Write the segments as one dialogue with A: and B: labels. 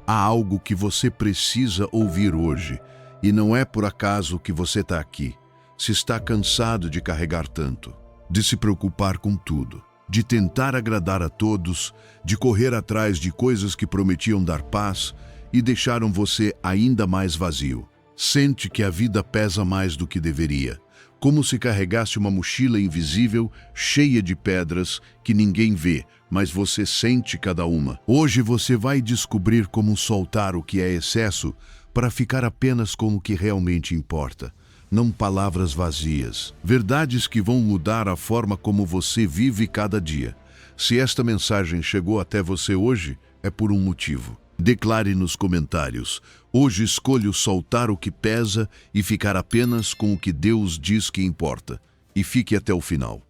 A: Há algo que você precisa ouvir hoje, e não é por acaso que você está aqui. Se está cansado de carregar tanto, de se preocupar com tudo, de tentar agradar a todos, de correr atrás de coisas que prometiam dar paz e deixaram você ainda mais vazio. Sente que a vida pesa mais do que deveria, como se carregasse uma mochila invisível cheia de pedras que ninguém vê, mas você sente cada uma. Hoje você vai descobrir como soltar o que é excesso para ficar apenas com o que realmente importa. Não palavras vazias, verdades que vão mudar a forma como você vive cada dia. Se esta mensagem chegou até você hoje, é por um motivo. Declare nos comentários: hoje escolho soltar o que pesa e ficar apenas com o que Deus diz que importa. E fique até o final.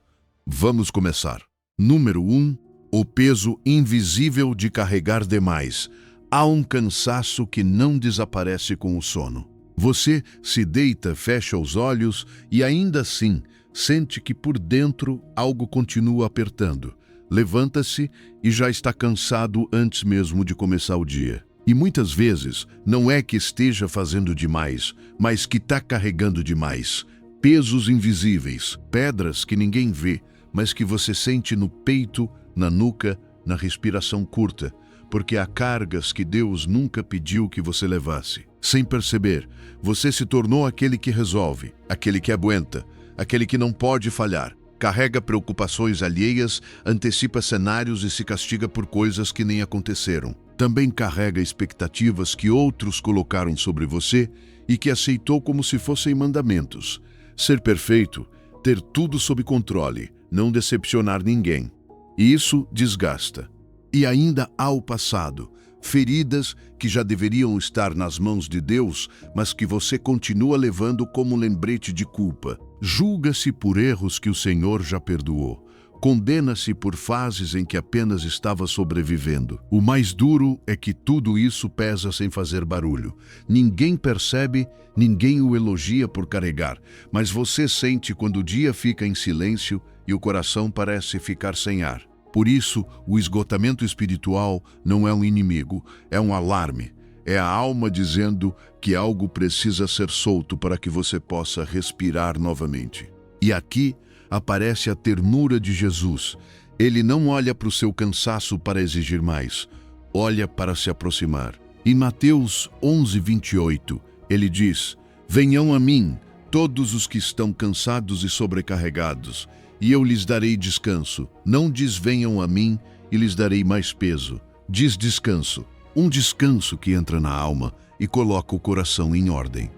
A: Vamos começar. Número 1. O peso invisível de carregar demais. Há um cansaço que não desaparece com o sono. Você se deita, fecha os olhos e ainda assim sente que por dentro algo continua apertando. Levanta-se e já está cansado antes mesmo de começar o dia. E muitas vezes não é que esteja fazendo demais, mas que está carregando demais. Pesos invisíveis, pedras que ninguém vê, mas que você sente no peito, na nuca, na respiração curta, porque há cargas que Deus nunca pediu que você levasse. Sem perceber, você se tornou aquele que resolve, aquele que aguenta, aquele que não pode falhar. Carrega preocupações alheias, antecipa cenários e se castiga por coisas que nem aconteceram. Também carrega expectativas que outros colocaram sobre você e que aceitou como se fossem mandamentos. Ser perfeito, ter tudo sob controle, não decepcionar ninguém. E isso desgasta. E ainda há o passado, feridas que já deveriam estar nas mãos de Deus, mas que você continua levando como lembrete de culpa. Julga-se por erros que o Senhor já perdoou. Condena-se por fases em que apenas estava sobrevivendo. O mais duro é que tudo isso pesa sem fazer barulho. Ninguém percebe, ninguém o elogia por carregar, mas você sente quando o dia fica em silêncio e o coração parece ficar sem ar. Por isso, o esgotamento espiritual não é um inimigo, é um alarme. É a alma dizendo que algo precisa ser solto para que você possa respirar novamente. E aqui aparece a ternura de Jesus. Ele não olha para o seu cansaço para exigir mais, olha para se aproximar. Em Mateus 11:28, ele diz: venham a mim, todos os que estão cansados e sobrecarregados, e eu lhes darei descanso. Não diz venham a mim e lhes darei mais peso. Diz descanso. Um descanso que entra na alma e coloca o coração em ordem.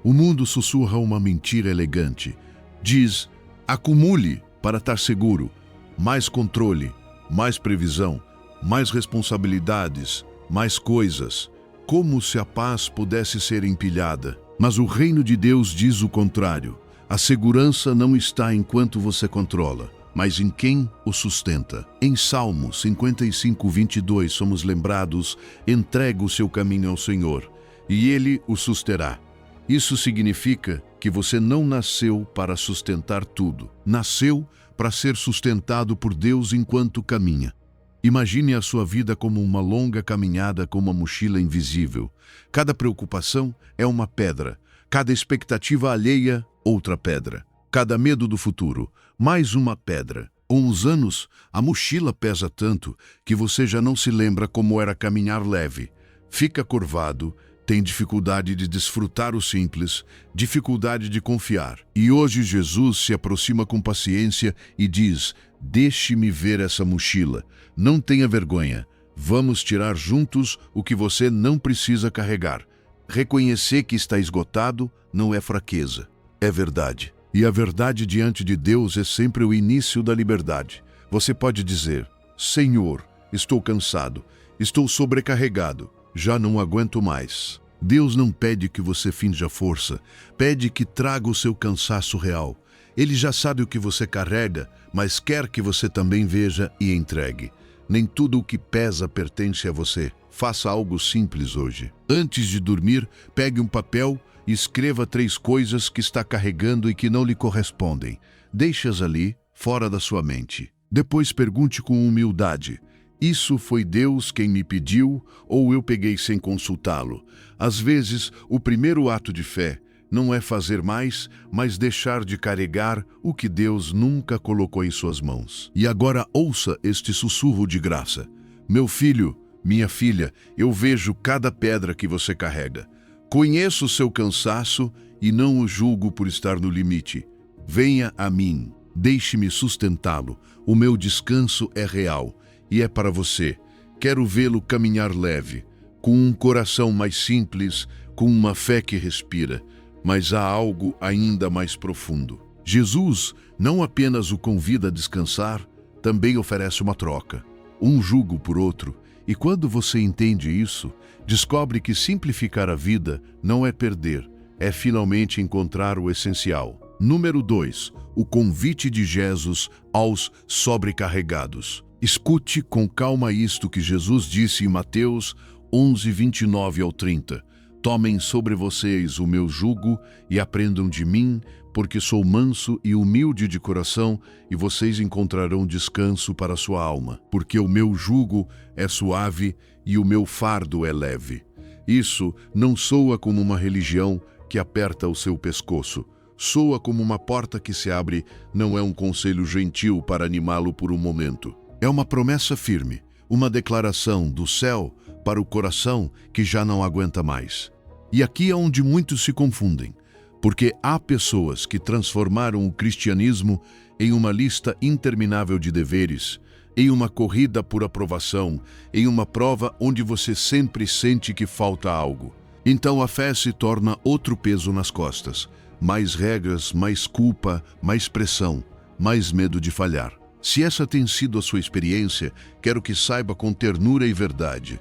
A: O mundo sussurra uma mentira elegante. Diz, acumule para estar seguro. Mais controle, mais previsão, mais responsabilidades, mais coisas. Como se a paz pudesse ser empilhada. Mas o reino de Deus diz o contrário. A segurança não está enquanto você controla, mas em quem o sustenta. Em Salmo 55:22 somos lembrados: entrega o seu caminho ao Senhor, e Ele o susterá. Isso significa que você não nasceu para sustentar tudo. Nasceu para ser sustentado por Deus enquanto caminha. Imagine a sua vida como uma longa caminhada com uma mochila invisível. Cada preocupação é uma pedra, cada expectativa alheia, outra pedra. Cada medo do futuro, mais uma pedra. Com os anos, a mochila pesa tanto que você já não se lembra como era caminhar leve. Fica curvado, tem dificuldade de desfrutar o simples, dificuldade de confiar. E hoje Jesus se aproxima com paciência e diz: deixe-me ver essa mochila. Não tenha vergonha. Vamos tirar juntos o que você não precisa carregar. Reconhecer que está esgotado não é fraqueza, é verdade. E a verdade diante de Deus é sempre o início da liberdade. Você pode dizer: Senhor, estou cansado, estou sobrecarregado, já não aguento mais. Deus não pede que você finja força, pede que traga o seu cansaço real. Ele já sabe o que você carrega, mas quer que você também veja e entregue. Nem tudo o que pesa pertence a você. Faça algo simples hoje. Antes de dormir, pegue um papel e escreva 3 coisas que está carregando e que não lhe correspondem. Deixe-as ali, fora da sua mente. Depois pergunte com humildade: Isso foi Deus quem me pediu ou eu peguei sem consultá-lo? Às vezes, o primeiro ato de fé não é fazer mais, mas deixar de carregar o que Deus nunca colocou em suas mãos. E agora ouça este sussurro de graça. Meu filho, minha filha, eu vejo cada pedra que você carrega. Conheço o seu cansaço e não o julgo por estar no limite. Venha a mim, deixe-me sustentá-lo. O meu descanso é real e é para você. Quero vê-lo caminhar leve, com um coração mais simples, com uma fé que respira. Mas há algo ainda mais profundo. Jesus não apenas o convida a descansar, também oferece uma troca, um jugo por outro. E quando você entende isso, descobre que simplificar a vida não é perder, é finalmente encontrar o essencial. Número 2. O convite de Jesus aos sobrecarregados. Escute com calma isto que Jesus disse em Mateus 11, 29 ao 30. Tomem sobre vocês o meu jugo e aprendam de mim, porque sou manso e humilde de coração, e vocês encontrarão descanso para a sua alma. Porque o meu jugo é suave e o meu fardo é leve. Isso não soa como uma religião que aperta o seu pescoço. Soa como uma porta que se abre, não é um conselho gentil para animá-lo por um momento. É uma promessa firme, uma declaração do céu para o coração que já não aguenta mais. E aqui é onde muitos se confundem, porque há pessoas que transformaram o cristianismo em uma lista interminável de deveres, em uma corrida por aprovação, em uma prova onde você sempre sente que falta algo. Então a fé se torna outro peso nas costas, mais regras, mais culpa, mais pressão, mais medo de falhar. Se essa tem sido a sua experiência, quero que saiba com ternura e verdade.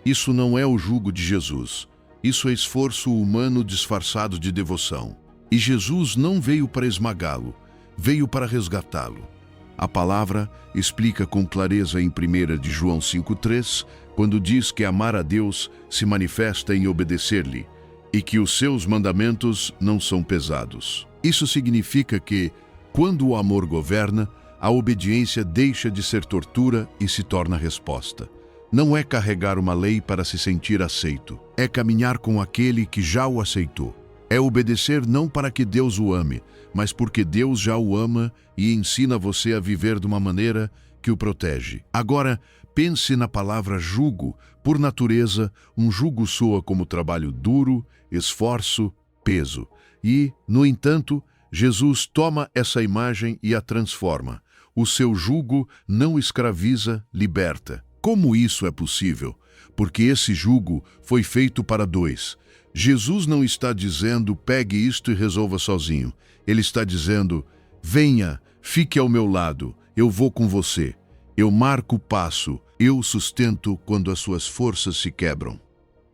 A: Isso não é o jugo de Jesus. Isso é esforço humano disfarçado de devoção. E Jesus não veio para esmagá-lo, veio para resgatá-lo. A palavra explica com clareza em 1 de João 5,3, quando diz que amar a Deus se manifesta em obedecer-lhe e que os seus mandamentos não são pesados. Isso significa que, quando o amor governa, a obediência deixa de ser tortura e se torna resposta. Não é carregar uma lei para se sentir aceito. É caminhar com aquele que já o aceitou. É obedecer não para que Deus o ame, mas porque Deus já o ama e ensina você a viver de uma maneira que o protege. Agora, pense na palavra jugo. Por natureza, um jugo soa como trabalho duro, esforço, peso. E, no entanto, Jesus toma essa imagem e a transforma. O seu jugo não escraviza, liberta. Como isso é possível? Porque esse jugo foi feito para dois. Jesus não está dizendo, pegue isto e resolva sozinho. Ele está dizendo, venha, fique ao meu lado, eu vou com você. Eu marco o passo, eu sustento quando as suas forças se quebram.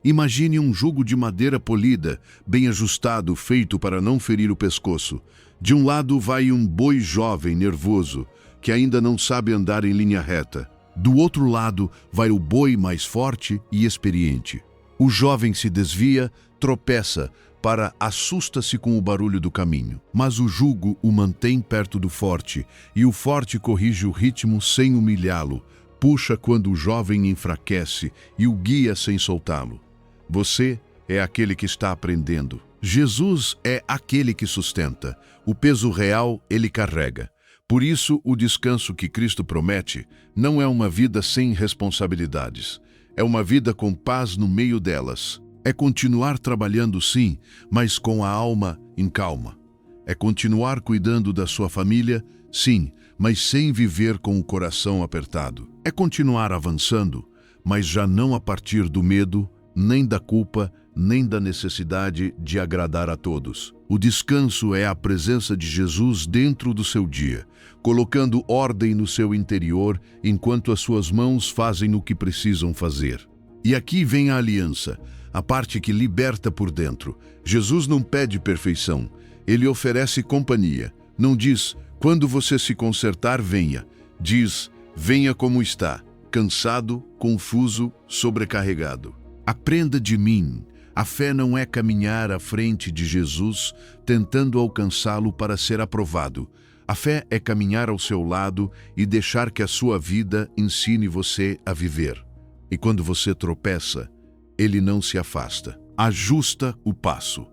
A: Imagine um jugo de madeira polida, bem ajustado, feito para não ferir o pescoço. De um lado vai um boi jovem, nervoso, que ainda não sabe andar em linha reta. Do outro lado vai o boi mais forte e experiente. O jovem se desvia, tropeça, assusta-se com o barulho do caminho. Mas o jugo o mantém perto do forte, e o forte corrige o ritmo sem humilhá-lo, puxa quando o jovem enfraquece e o guia sem soltá-lo. Você é aquele que está aprendendo. Jesus é aquele que sustenta. O peso real ele carrega. Por isso, o descanso que Cristo promete não é uma vida sem responsabilidades. É uma vida com paz no meio delas. É continuar trabalhando sim, mas com a alma em calma. É continuar cuidando da sua família, sim, mas sem viver com o coração apertado. É continuar avançando, mas já não a partir do medo, nem da culpa, nem da necessidade de agradar a todos. O descanso é a presença de Jesus dentro do seu dia, colocando ordem no seu interior enquanto as suas mãos fazem o que precisam fazer. E aqui vem a aliança, a parte que liberta por dentro. Jesus não pede perfeição, ele oferece companhia. Não diz, quando você se consertar, venha. Diz, venha como está, cansado, confuso, sobrecarregado. Aprenda de mim. A fé não é caminhar à frente de Jesus, tentando alcançá-lo para ser aprovado. A fé é caminhar ao seu lado e deixar que a sua vida ensine você a viver. E quando você tropeça, ele não se afasta. Ajusta o passo.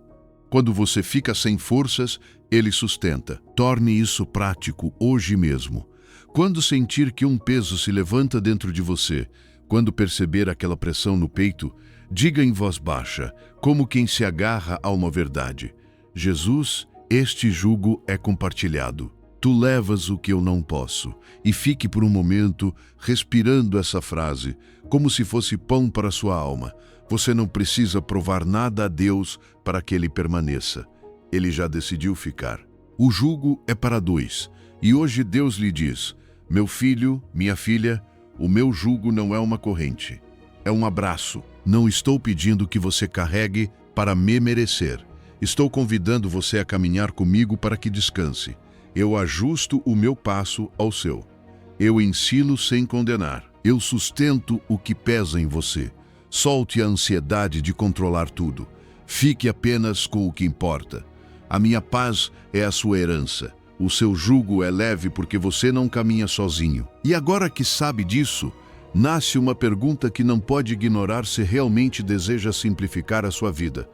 A: Quando você fica sem forças, ele sustenta. Torne isso prático hoje mesmo. Quando sentir que um peso se levanta dentro de você, quando perceber aquela pressão no peito, diga em voz baixa, como quem se agarra a uma verdade: Jesus, este jugo é compartilhado. Tu levas o que eu não posso. E fique por um momento respirando essa frase, como se fosse pão para sua alma. Você não precisa provar nada a Deus para que ele permaneça. Ele já decidiu ficar. O jugo é para dois. E hoje Deus lhe diz: meu filho, minha filha, o meu jugo não é uma corrente. É um abraço. Não estou pedindo que você carregue para me merecer. Estou convidando você a caminhar comigo para que descanse. Eu ajusto o meu passo ao seu. Eu ensino sem condenar. Eu sustento o que pesa em você. Solte a ansiedade de controlar tudo. Fique apenas com o que importa. A minha paz é a sua herança. O seu jugo é leve porque você não caminha sozinho. E agora que sabe disso, nasce uma pergunta que não pode ignorar se realmente deseja simplificar a sua vida.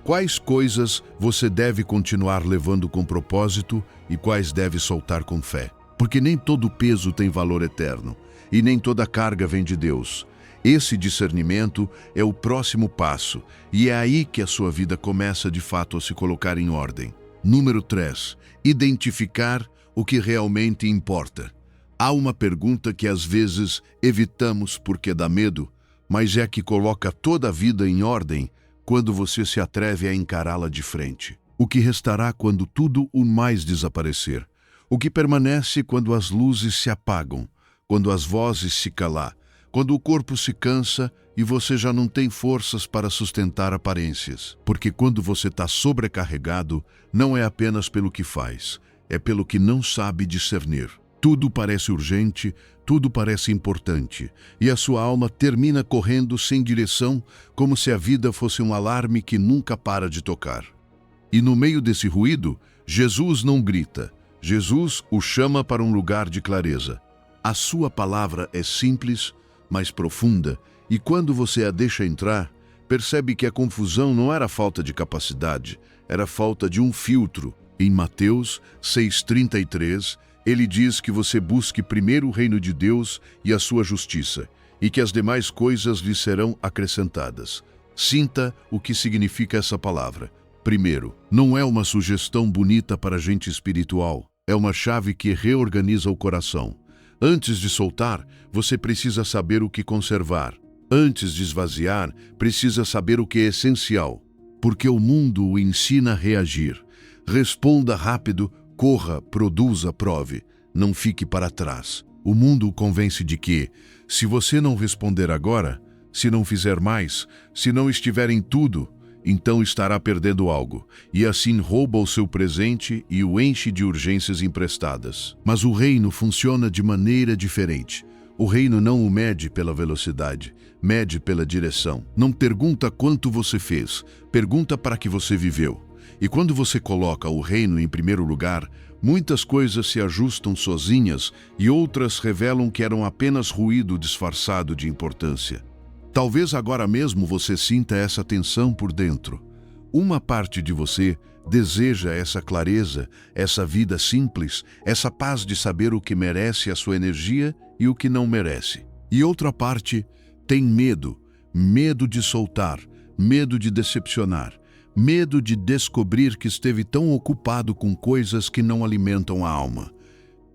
A: Quais coisas você deve continuar levando com propósito e quais deve soltar com fé? Porque nem todo peso tem valor eterno e nem toda carga vem de Deus. Esse discernimento é o próximo passo e é aí que a sua vida começa de fato a se colocar em ordem. Número 3. Identificar o que realmente importa. Há uma pergunta que às vezes evitamos porque dá medo, mas é a que coloca toda a vida em ordem quando você se atreve a encará-la de frente. O que restará quando tudo o mais desaparecer? O que permanece quando as luzes se apagam, quando as vozes se calar, quando o corpo se cansa e você já não tem forças para sustentar aparências? Porque quando você está sobrecarregado, não é apenas pelo que faz, é pelo que não sabe discernir. Tudo parece urgente, tudo parece importante, e a sua alma termina correndo sem direção, como se a vida fosse um alarme que nunca para de tocar. E no meio desse ruído, Jesus não grita. Jesus o chama para um lugar de clareza. A sua palavra é simples, mas profunda, e quando você a deixa entrar, percebe que a confusão não era falta de capacidade, era falta de um filtro. Em Mateus 6,33, ele diz que você busque primeiro o reino de Deus e a sua justiça, e que as demais coisas lhe serão acrescentadas. Sinta o que significa essa palavra. Primeiro, não é uma sugestão bonita para gente espiritual, é uma chave que reorganiza o coração. Antes de soltar, você precisa saber o que conservar. Antes de esvaziar, precisa saber o que é essencial, porque o mundo o ensina a reagir. Responda rápido, corra, produza, prove. Não fique para trás. O mundo o convence de que, se você não responder agora, se não fizer mais, se não estiver em tudo, então estará perdendo algo, e assim rouba o seu presente e o enche de urgências emprestadas. Mas o reino funciona de maneira diferente. O reino não o mede pela velocidade, mede pela direção. Não pergunta quanto você fez, pergunta para que você viveu. E quando você coloca o reino em primeiro lugar, muitas coisas se ajustam sozinhas e outras revelam que eram apenas ruído disfarçado de importância. Talvez agora mesmo você sinta essa tensão por dentro. Uma parte de você deseja essa clareza, essa vida simples, essa paz de saber o que merece a sua energia e o que não merece. E outra parte tem medo, medo de soltar, medo de decepcionar, medo de descobrir que esteve tão ocupado com coisas que não alimentam a alma.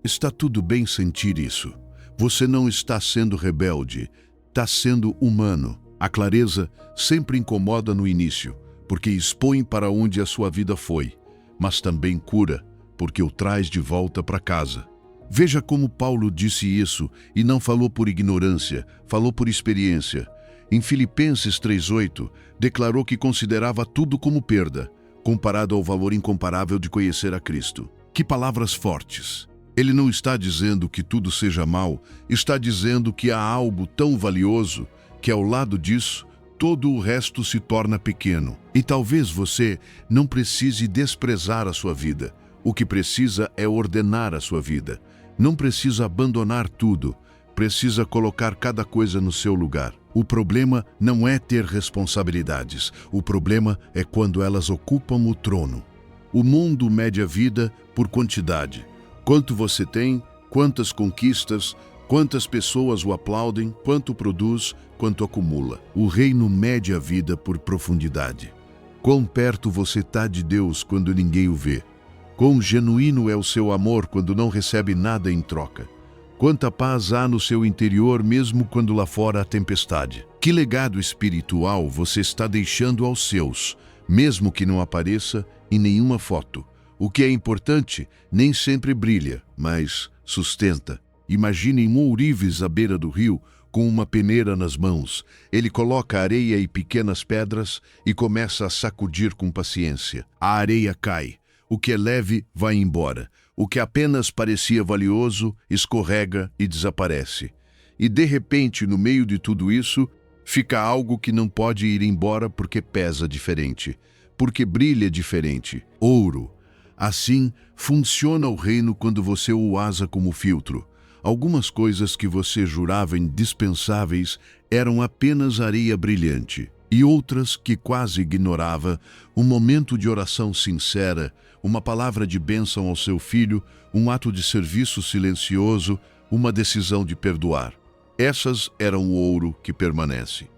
A: Está tudo bem sentir isso. Você não está sendo rebelde, está sendo humano. A clareza sempre incomoda no início, porque expõe para onde a sua vida foi, mas também cura, porque o traz de volta para casa. Veja como Paulo disse isso e não falou por ignorância, falou por experiência. Em Filipenses 3,8, declarou que considerava tudo como perda, comparado ao valor incomparável de conhecer a Cristo. Que palavras fortes! Ele não está dizendo que tudo seja mal, está dizendo que há algo tão valioso que, ao lado disso, todo o resto se torna pequeno. E talvez você não precise desprezar a sua vida. O que precisa é ordenar a sua vida. Não precisa abandonar tudo. Precisa colocar cada coisa no seu lugar. O problema não é ter responsabilidades. O problema é quando elas ocupam o trono. O mundo mede a vida por quantidade. Quanto você tem, quantas conquistas, quantas pessoas o aplaudem, quanto produz, quanto acumula. O reino mede a vida por profundidade. Quão perto você está de Deus quando ninguém o vê. Quão genuíno é o seu amor quando não recebe nada em troca. Quanta paz há no seu interior mesmo quando lá fora há tempestade. Que legado espiritual você está deixando aos seus, mesmo que não apareça em nenhuma foto. O que é importante nem sempre brilha, mas sustenta. Imagine um ourives à beira do rio, com uma peneira nas mãos. Ele coloca areia e pequenas pedras e começa a sacudir com paciência. A areia cai. O que é leve vai embora. O que apenas parecia valioso escorrega e desaparece. E de repente, no meio de tudo isso, fica algo que não pode ir embora porque pesa diferente, porque brilha diferente. Ouro. Assim, funciona o reino quando você o usa como filtro. Algumas coisas que você jurava indispensáveis eram apenas areia brilhante, e outras que quase ignorava, um momento de oração sincera, uma palavra de bênção ao seu filho, um ato de serviço silencioso, uma decisão de perdoar. Essas eram o ouro que permanece.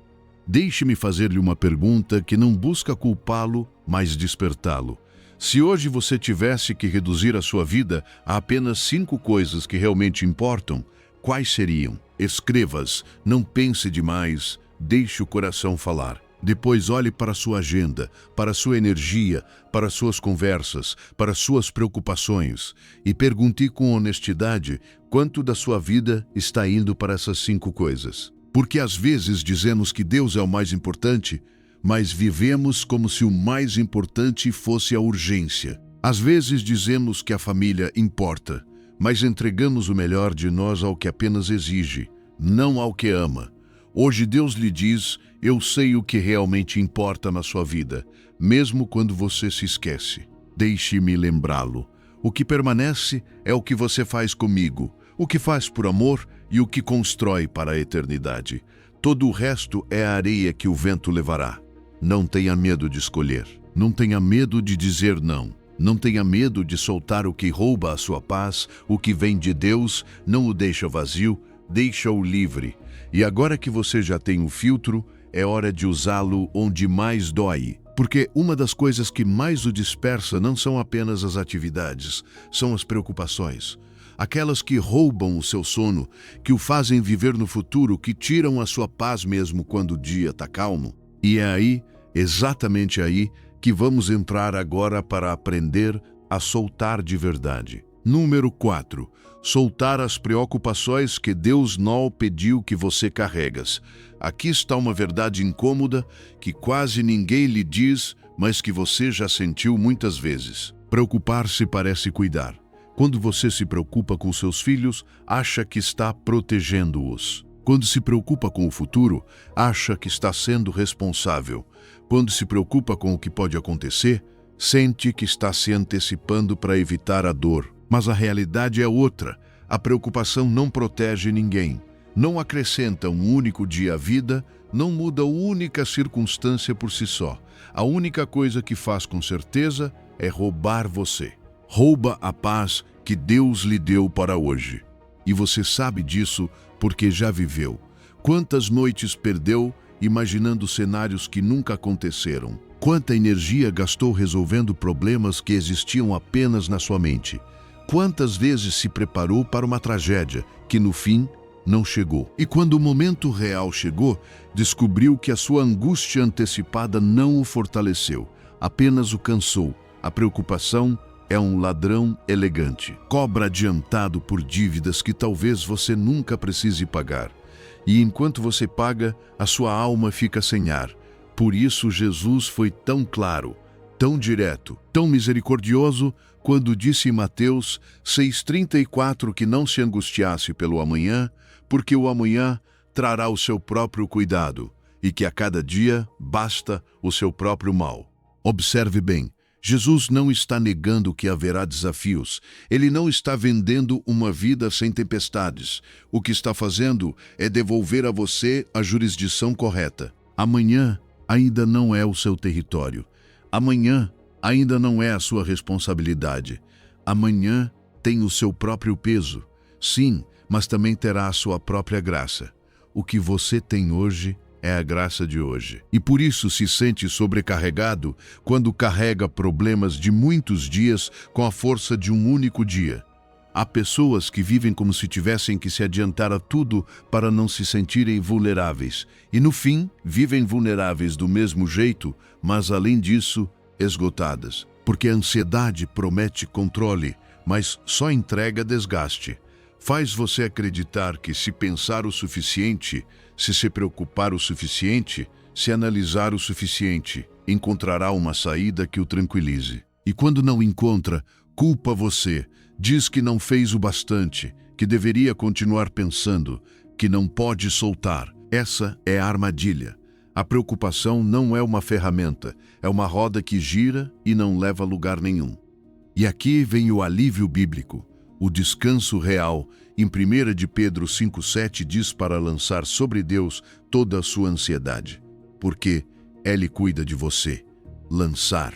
A: Deixe-me fazer-lhe uma pergunta que não busca culpá-lo, mas despertá-lo. Se hoje você tivesse que reduzir a sua vida a apenas 5 coisas que realmente importam, quais seriam? Escreva-as, não pense demais, deixe o coração falar. Depois olhe para sua agenda, para sua energia, para suas conversas, para suas preocupações e pergunte com honestidade quanto da sua vida está indo para essas 5 coisas. Porque às vezes dizemos que Deus é o mais importante, mas vivemos como se o mais importante fosse a urgência. Às vezes dizemos que a família importa, mas entregamos o melhor de nós ao que apenas exige, não ao que ama. Hoje Deus lhe diz, eu sei o que realmente importa na sua vida, mesmo quando você se esquece. Deixe-me lembrá-lo. O que permanece é o que você faz comigo, o que faz por amor e o que constrói para a eternidade. Todo o resto é a areia que o vento levará. Não tenha medo de escolher. Não tenha medo de dizer não. Não tenha medo de soltar o que rouba a sua paz, o que vem de Deus, não o deixa vazio, deixa-o livre. E agora que você já tem o filtro, é hora de usá-lo onde mais dói. Porque uma das coisas que mais o dispersa não são apenas as atividades, são as preocupações. Aquelas que roubam o seu sono, que o fazem viver no futuro, que tiram a sua paz mesmo quando o dia está calmo. E é aí, exatamente aí, que vamos entrar agora para aprender a soltar de verdade. Número 4. Soltar as preocupações que Deus não pediu que você carregas. Aqui está uma verdade incômoda que quase ninguém lhe diz, mas que você já sentiu muitas vezes. Preocupar-se parece cuidar. Quando você se preocupa com seus filhos, acha que está protegendo-os. Quando se preocupa com o futuro, acha que está sendo responsável. Quando se preocupa com o que pode acontecer, sente que está se antecipando para evitar a dor. Mas a realidade é outra. A preocupação não protege ninguém. Não acrescenta um único dia à vida, não muda única circunstância por si só. A única coisa que faz com certeza é roubar você. Rouba a paz que Deus lhe deu para hoje. E você sabe disso porque já viveu. Quantas noites perdeu imaginando cenários que nunca aconteceram? Quanta energia gastou resolvendo problemas que existiam apenas na sua mente? Quantas vezes se preparou para uma tragédia que, no fim, não chegou? E quando o momento real chegou, descobriu que a sua angústia antecipada não o fortaleceu, apenas o cansou. A preocupação é um ladrão elegante. Cobra adiantado por dívidas que talvez você nunca precise pagar. E enquanto você paga, a sua alma fica sem ar. Por isso Jesus foi tão claro, tão direto, tão misericordioso, quando disse em Mateus 6,34 que não se angustiasse pelo amanhã, porque o amanhã trará o seu próprio cuidado, e que a cada dia basta o seu próprio mal. Observe bem, Jesus não está negando que haverá desafios. Ele não está vendendo uma vida sem tempestades. O que está fazendo é devolver a você a jurisdição correta. Amanhã ainda não é o seu território. Amanhã ainda não é a sua responsabilidade. Amanhã tem o seu próprio peso. Sim, mas também terá a sua própria graça. O que você tem hoje é a graça de hoje. E por isso se sente sobrecarregado quando carrega problemas de muitos dias com a força de um único dia. Há pessoas que vivem como se tivessem que se adiantar a tudo para não se sentirem vulneráveis. E no fim, vivem vulneráveis do mesmo jeito, mas além disso, esgotadas. Porque a ansiedade promete controle, mas só entrega desgaste. Faz você acreditar que se pensar o suficiente, se preocupar o suficiente, se analisar o suficiente, encontrará uma saída que o tranquilize. E quando não encontra, culpa você, diz que não fez o bastante, que deveria continuar pensando, que não pode soltar. Essa é a armadilha. A preocupação não é uma ferramenta, é uma roda que gira e não leva a lugar nenhum. E aqui vem o alívio bíblico. O descanso real, em 1 de Pedro 5,7 diz para lançar sobre Deus toda a sua ansiedade, porque Ele cuida de você. Lançar.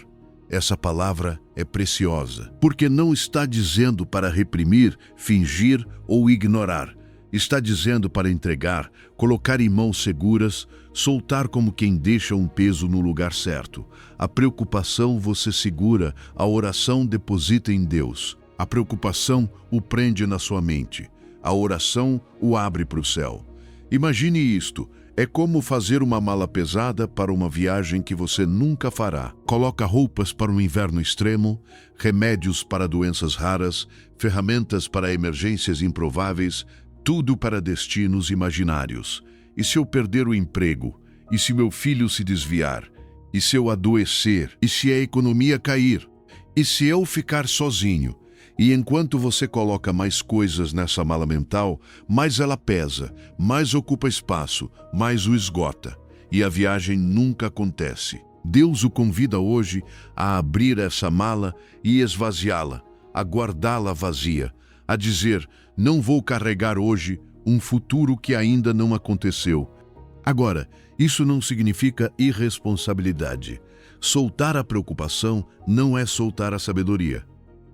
A: Essa palavra é preciosa, porque não está dizendo para reprimir, fingir ou ignorar. Está dizendo para entregar, colocar em mãos seguras, soltar como quem deixa um peso no lugar certo. A preocupação você segura, a oração deposita em Deus. A preocupação o prende na sua mente. A oração o abre para o céu. Imagine isto. É como fazer uma mala pesada para uma viagem que você nunca fará. Coloca roupas para um inverno extremo, remédios para doenças raras, ferramentas para emergências improváveis, tudo para destinos imaginários. E se eu perder o emprego? E se meu filho se desviar? E se eu adoecer? E se a economia cair? E se eu ficar sozinho? E enquanto você coloca mais coisas nessa mala mental, mais ela pesa, mais ocupa espaço, mais o esgota. E a viagem nunca acontece. Deus o convida hoje a abrir essa mala e esvaziá-la, a guardá-la vazia, a dizer, não vou carregar hoje um futuro que ainda não aconteceu. Agora, isso não significa irresponsabilidade. Soltar a preocupação não é soltar a sabedoria.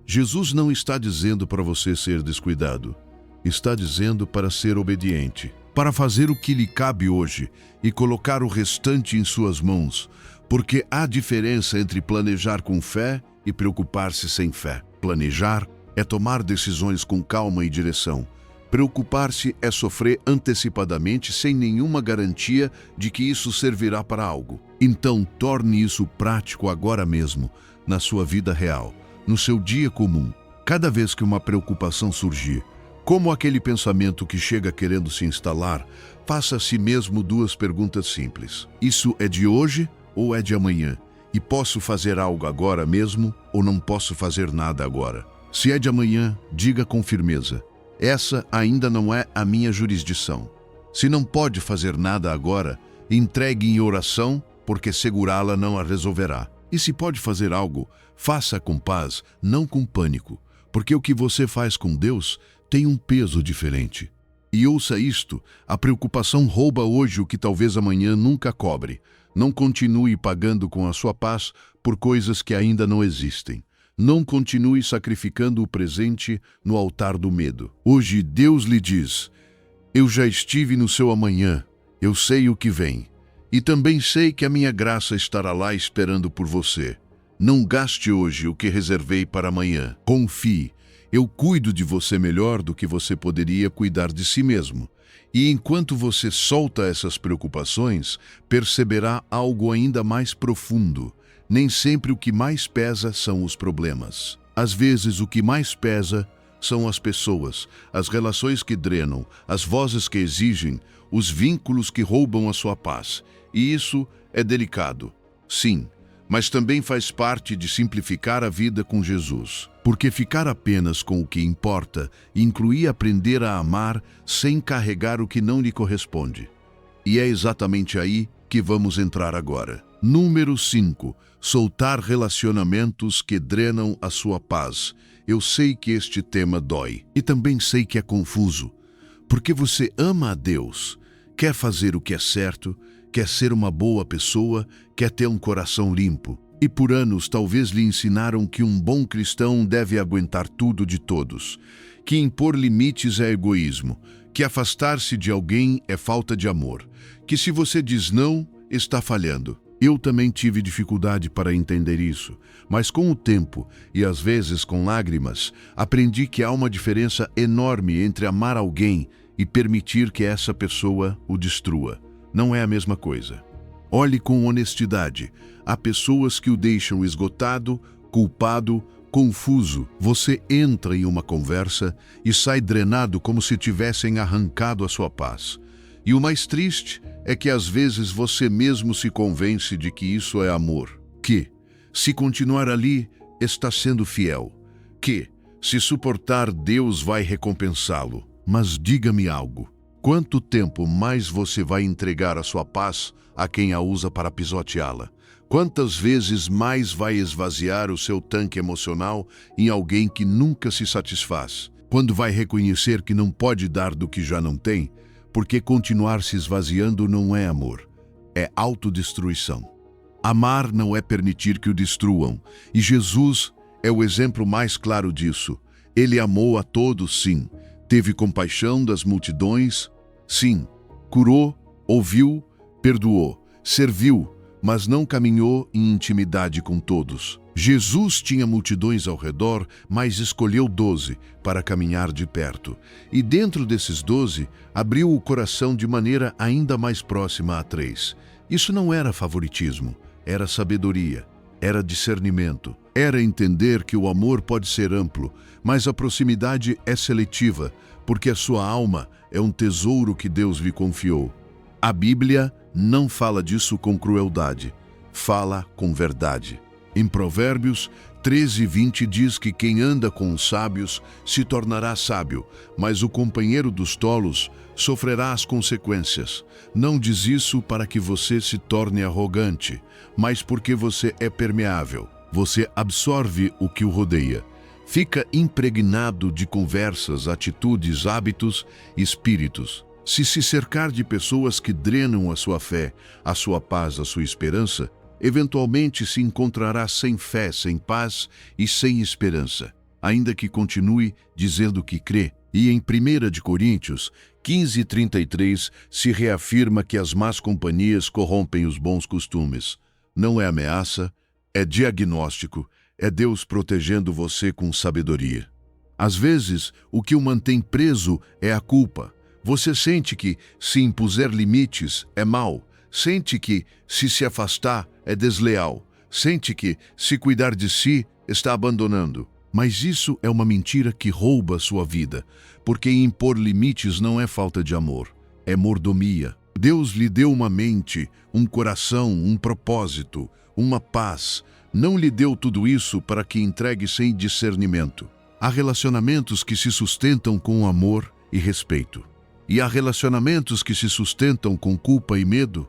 A: Jesus não está dizendo para você ser descuidado. Está dizendo para ser obediente, para fazer o que lhe cabe hoje e colocar o restante em suas mãos, porque há diferença entre planejar com fé e preocupar-se sem fé. Planejar é tomar decisões com calma e direção. Preocupar-se é sofrer antecipadamente sem nenhuma garantia de que isso servirá para algo. Então, torne isso prático agora mesmo, na sua vida real. No seu dia comum, cada vez que uma preocupação surgir, como aquele pensamento que chega querendo se instalar, faça a si mesmo duas perguntas simples. Isso é de hoje ou é de amanhã? E posso fazer algo agora mesmo ou não posso fazer nada agora? Se é de amanhã, diga com firmeza. Essa ainda não é a minha jurisdição. Se não pode fazer nada agora, entregue em oração, porque segurá-la não a resolverá. E se pode fazer algo, faça com paz, não com pânico, porque o que você faz com Deus tem um peso diferente. E ouça isto, a preocupação rouba hoje o que talvez amanhã nunca cobre. Não continue pagando com a sua paz por coisas que ainda não existem. Não continue sacrificando o presente no altar do medo. Hoje Deus lhe diz, eu já estive no seu amanhã, eu sei o que vem. E também sei que a minha graça estará lá esperando por você. Não gaste hoje o que reservei para amanhã. Confie, eu cuido de você melhor do que você poderia cuidar de si mesmo. E enquanto você solta essas preocupações, perceberá algo ainda mais profundo. Nem sempre o que mais pesa são os problemas. Às vezes o que mais pesa são as pessoas, as relações que drenam, as vozes que exigem, os vínculos que roubam a sua paz. E isso é delicado, sim, mas também faz parte de simplificar a vida com Jesus. Porque ficar apenas com o que importa inclui aprender a amar sem carregar o que não lhe corresponde. E é exatamente aí que vamos entrar agora. Número 5. Soltar relacionamentos que drenam a sua paz. Eu sei que este tema dói e também sei que é confuso, porque você ama a Deus, quer fazer o que é certo, quer ser uma boa pessoa, quer ter um coração limpo. E por anos talvez lhe ensinaram que um bom cristão deve aguentar tudo de todos, que impor limites é egoísmo, que afastar-se de alguém é falta de amor, que se você diz não, está falhando. Eu também tive dificuldade para entender isso, mas com o tempo, e às vezes com lágrimas, aprendi que há uma diferença enorme entre amar alguém e permitir que essa pessoa o destrua. Não é a mesma coisa. Olhe com honestidade. Há pessoas que o deixam esgotado, culpado, confuso. Você entra em uma conversa e sai drenado como se tivessem arrancado a sua paz. E o mais triste é que às vezes você mesmo se convence de que isso é amor. Que, se continuar ali, está sendo fiel. Que, se suportar, Deus vai recompensá-lo. Mas diga-me algo. Quanto tempo mais você vai entregar a sua paz a quem a usa para pisoteá-la? Quantas vezes mais vai esvaziar o seu tanque emocional em alguém que nunca se satisfaz? Quando vai reconhecer que não pode dar do que já não tem? Porque continuar se esvaziando não é amor, é autodestruição. Amar não é permitir que o destruam, e Jesus é o exemplo mais claro disso. Ele amou a todos, sim. Teve compaixão das multidões, sim. Curou, ouviu, perdoou, serviu, mas não caminhou em intimidade com todos. Jesus tinha multidões ao redor, mas escolheu 12 para caminhar de perto. E dentro desses 12, abriu o coração de maneira ainda mais próxima a 3. Isso não era favoritismo, era sabedoria, era discernimento. Era entender que o amor pode ser amplo, mas a proximidade é seletiva, porque a sua alma é um tesouro que Deus lhe confiou. A Bíblia não fala disso com crueldade, fala com verdade. Em Provérbios 13:20 diz que quem anda com os sábios se tornará sábio, mas o companheiro dos tolos sofrerá as consequências. Não diz isso para que você se torne arrogante, mas porque você é permeável. Você absorve o que o rodeia. Fica impregnado de conversas, atitudes, hábitos, espíritos. Se cercar de pessoas que drenam a sua fé, a sua paz, a sua esperança, eventualmente se encontrará sem fé, sem paz e sem esperança, ainda que continue dizendo que crê. E em 1 Coríntios 15:33 se reafirma que as más companhias corrompem os bons costumes. Não é ameaça, é diagnóstico, é Deus protegendo você com sabedoria. Às vezes, o que o mantém preso é a culpa. Você sente que, se impuser limites, é mal. Sente que, se afastar, é desleal. Sente que, se cuidar de si, está abandonando. Mas isso é uma mentira que rouba sua vida, porque impor limites não é falta de amor, é mordomia. Deus lhe deu uma mente, um coração, um propósito, uma paz. Não lhe deu tudo isso para que entregue sem discernimento. Há relacionamentos que se sustentam com amor e respeito. E há relacionamentos que se sustentam com culpa e medo.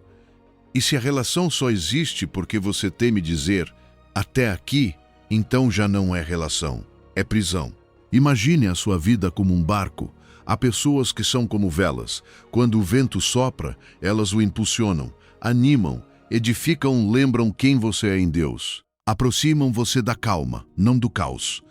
A: E se a relação só existe porque você teme dizer até aqui, então já não é relação, é prisão. Imagine a sua vida como um barco. Há pessoas que são como velas. Quando o vento sopra, elas o impulsionam, animam, edificam, lembram quem você é em Deus. Aproximam você da calma, não do caos.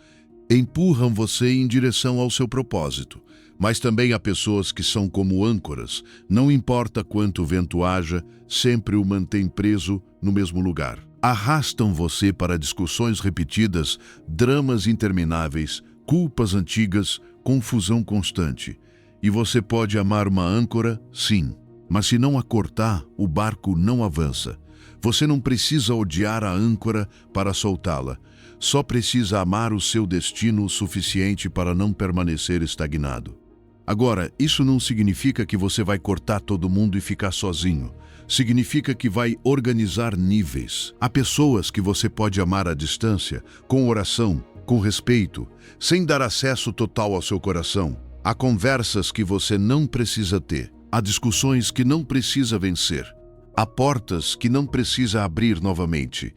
A: Empurram você em direção ao seu propósito. Mas também há pessoas que são como âncoras. Não importa quanto vento haja, sempre o mantém preso no mesmo lugar. Arrastam você para discussões repetidas, dramas intermináveis, culpas antigas, confusão constante. E você pode amar uma âncora, sim, mas se não a cortar, o barco não avança. Você não precisa odiar a âncora para soltá-la. Só precisa amar o seu destino o suficiente para não permanecer estagnado. Agora, isso não significa que você vai cortar todo mundo e ficar sozinho. Significa que vai organizar níveis. Há pessoas que você pode amar à distância, com oração, com respeito, sem dar acesso total ao seu coração. Há conversas que você não precisa ter. Há discussões que não precisa vencer. Há portas que não precisa abrir novamente,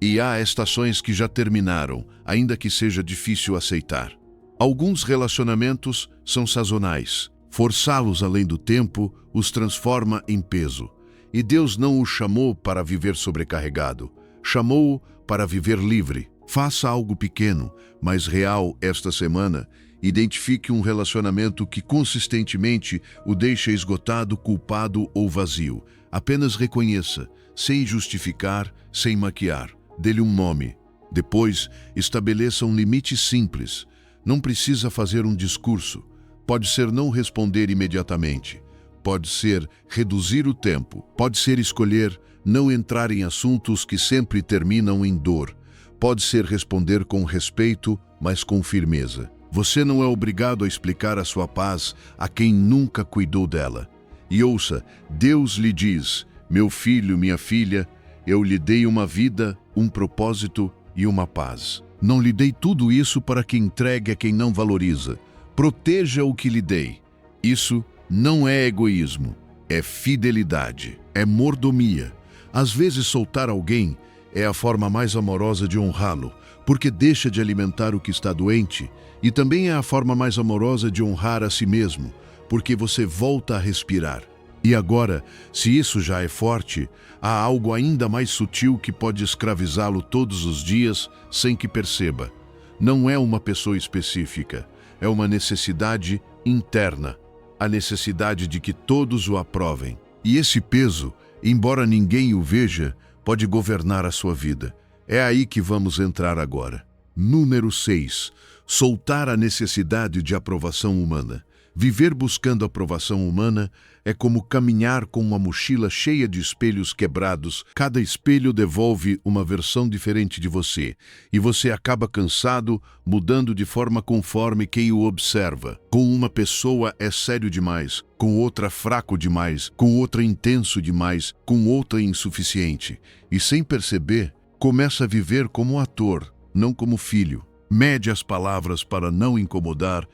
A: e há estações que já terminaram, ainda que seja difícil aceitar. Alguns relacionamentos são sazonais. Forçá-los além do tempo os transforma em peso. E Deus não o chamou para viver sobrecarregado. Chamou-o para viver livre. Faça algo pequeno, mas real esta semana. Identifique um relacionamento que consistentemente o deixa esgotado, culpado ou vazio. Apenas reconheça, sem justificar, sem maquiar. Dê-lhe um nome. Depois, estabeleça um limite simples. Não precisa fazer um discurso. Pode ser não responder imediatamente. Pode ser reduzir o tempo. Pode ser escolher não entrar em assuntos que sempre terminam em dor. Pode ser responder com respeito, mas com firmeza. Você não é obrigado a explicar a sua paz a quem nunca cuidou dela. E ouça, Deus lhe diz: meu filho, minha filha, eu lhe dei uma vida, um propósito e uma paz. Não lhe dei tudo isso para que entregue a quem não valoriza. Proteja o que lhe dei. Isso não é egoísmo, é fidelidade, é mordomia. Às vezes soltar alguém é a forma mais amorosa de honrá-lo, porque deixa de alimentar o que está doente, e também é a forma mais amorosa de honrar a si mesmo, porque você volta a respirar. E agora, se isso já é forte, há algo ainda mais sutil que pode escravizá-lo todos os dias sem que perceba. Não é uma pessoa específica, é uma necessidade interna, a necessidade de que todos o aprovem. E esse peso, embora ninguém o veja, pode governar a sua vida. É aí que vamos entrar agora. Número 6. Soltar a necessidade de aprovação humana. Viver buscando aprovação humana é como caminhar com uma mochila cheia de espelhos quebrados. Cada espelho devolve uma versão diferente de você, e você acaba cansado, mudando de forma conforme quem o observa. Com uma pessoa é sério demais, com outra fraco demais, com outra intenso demais, com outra insuficiente. E sem perceber, começa a viver como ator, não como filho. Mede as palavras para não incomodar,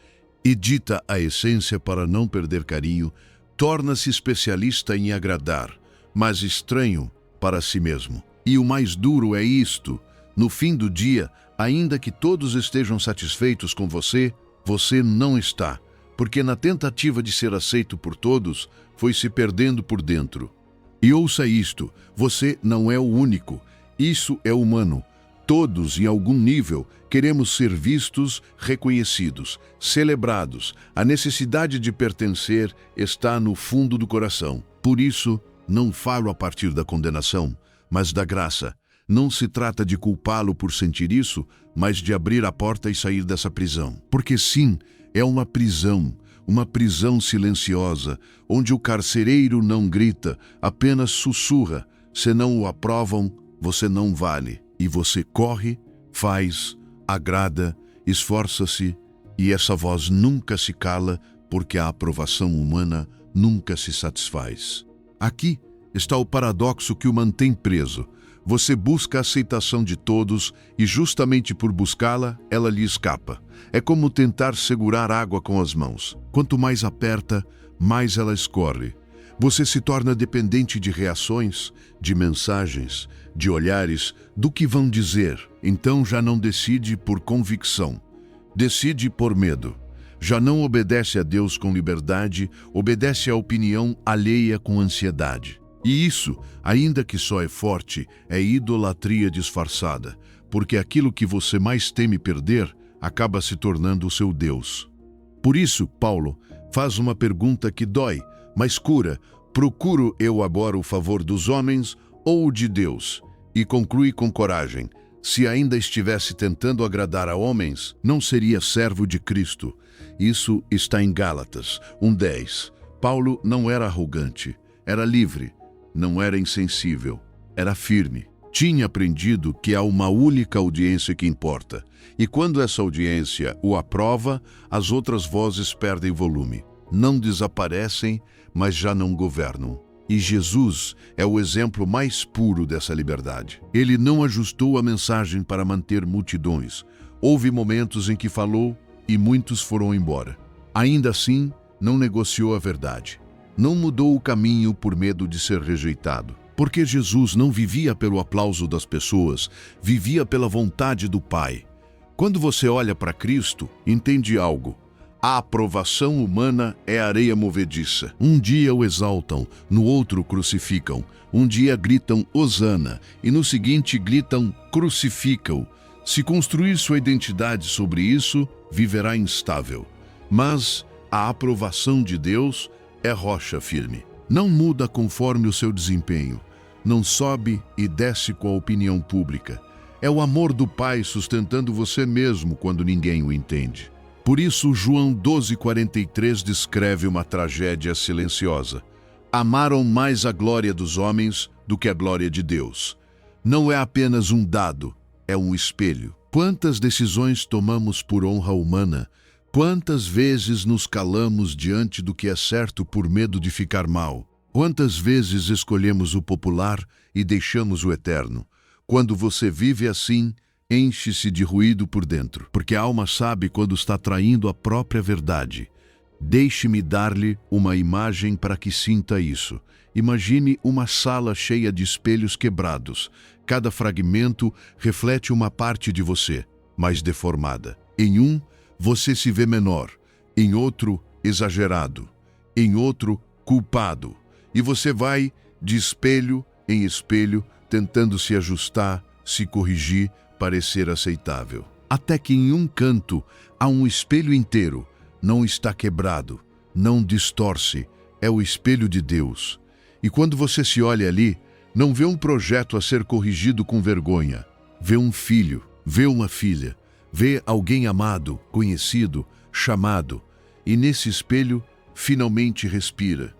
A: edita a essência para não perder carinho, torna-se especialista em agradar, mas estranho para si mesmo. E o mais duro é isto: no fim do dia, ainda que todos estejam satisfeitos com você, você não está, porque na tentativa de ser aceito por todos, foi se perdendo por dentro. E ouça isto: você não é o único, isso é humano. Todos, em algum nível, queremos ser vistos, reconhecidos, celebrados. A necessidade de pertencer está no fundo do coração. Por isso, não falo a partir da condenação, mas da graça. Não se trata de culpá-lo por sentir isso, mas de abrir a porta e sair dessa prisão. Porque sim, é uma prisão silenciosa, onde o carcereiro não grita, apenas sussurra: se não o aprovam, você não vale. E você corre, faz, agrada, esforça-se, e essa voz nunca se cala, porque a aprovação humana nunca se satisfaz. Aqui está o paradoxo que o mantém preso. Você busca a aceitação de todos e justamente por buscá-la, ela lhe escapa. É como tentar segurar água com as mãos. Quanto mais aperta, mais ela escorre. Você se torna dependente de reações, de mensagens, de olhares, do que vão dizer. Então já não decide por convicção, decide por medo. Já não obedece a Deus com liberdade, obedece à opinião alheia com ansiedade. E isso, ainda que só é forte, é idolatria disfarçada, porque aquilo que você mais teme perder acaba se tornando o seu Deus. Por isso, Paulo faz uma pergunta que dói, mas cura: procuro eu agora o favor dos homens ou o de Deus? E conclui com coragem: se ainda estivesse tentando agradar a homens, não seria servo de Cristo. Isso está em Gálatas 1:10. Paulo não era arrogante, era livre, não era insensível, era firme. Tinha aprendido que há uma única audiência que importa, e quando essa audiência o aprova, as outras vozes perdem volume. Não desaparecem, mas já não governam. E Jesus é o exemplo mais puro dessa liberdade. Ele não ajustou a mensagem para manter multidões. Houve momentos em que falou e muitos foram embora. Ainda assim, não negociou a verdade. Não mudou o caminho por medo de ser rejeitado. Porque Jesus não vivia pelo aplauso das pessoas, vivia pela vontade do Pai. Quando você olha para Cristo, entende algo. A aprovação humana é areia movediça. Um dia o exaltam, no outro crucificam. Um dia gritam Hosana e no seguinte gritam crucificam. Se construir sua identidade sobre isso, viverá instável. Mas a aprovação de Deus é rocha firme. Não muda conforme o seu desempenho. Não sobe e desce com a opinião pública. É o amor do Pai sustentando você mesmo quando ninguém o entende. Por isso, João 12,43 descreve uma tragédia silenciosa. Amaram mais a glória dos homens do que a glória de Deus. Não é apenas um dado, é um espelho. Quantas decisões tomamos por honra humana? Quantas vezes nos calamos diante do que é certo por medo de ficar mal? Quantas vezes escolhemos o popular e deixamos o eterno? Quando você vive assim, enche-se de ruído por dentro, porque a alma sabe quando está traindo a própria verdade. Deixe-me dar-lhe uma imagem para que sinta isso. Imagine uma sala cheia de espelhos quebrados. Cada fragmento reflete uma parte de você, mais deformada. Em um, você se vê menor. Em outro, exagerado. Em outro, culpado. E você vai de espelho em espelho, tentando se ajustar, se corrigir, parecer aceitável. Até que em um canto há um espelho inteiro. Não está quebrado, não distorce, é o espelho de Deus. E quando você se olha ali, não vê um projeto a ser corrigido com vergonha. Vê um filho, vê uma filha, vê alguém amado, conhecido, chamado. E nesse espelho, finalmente respira.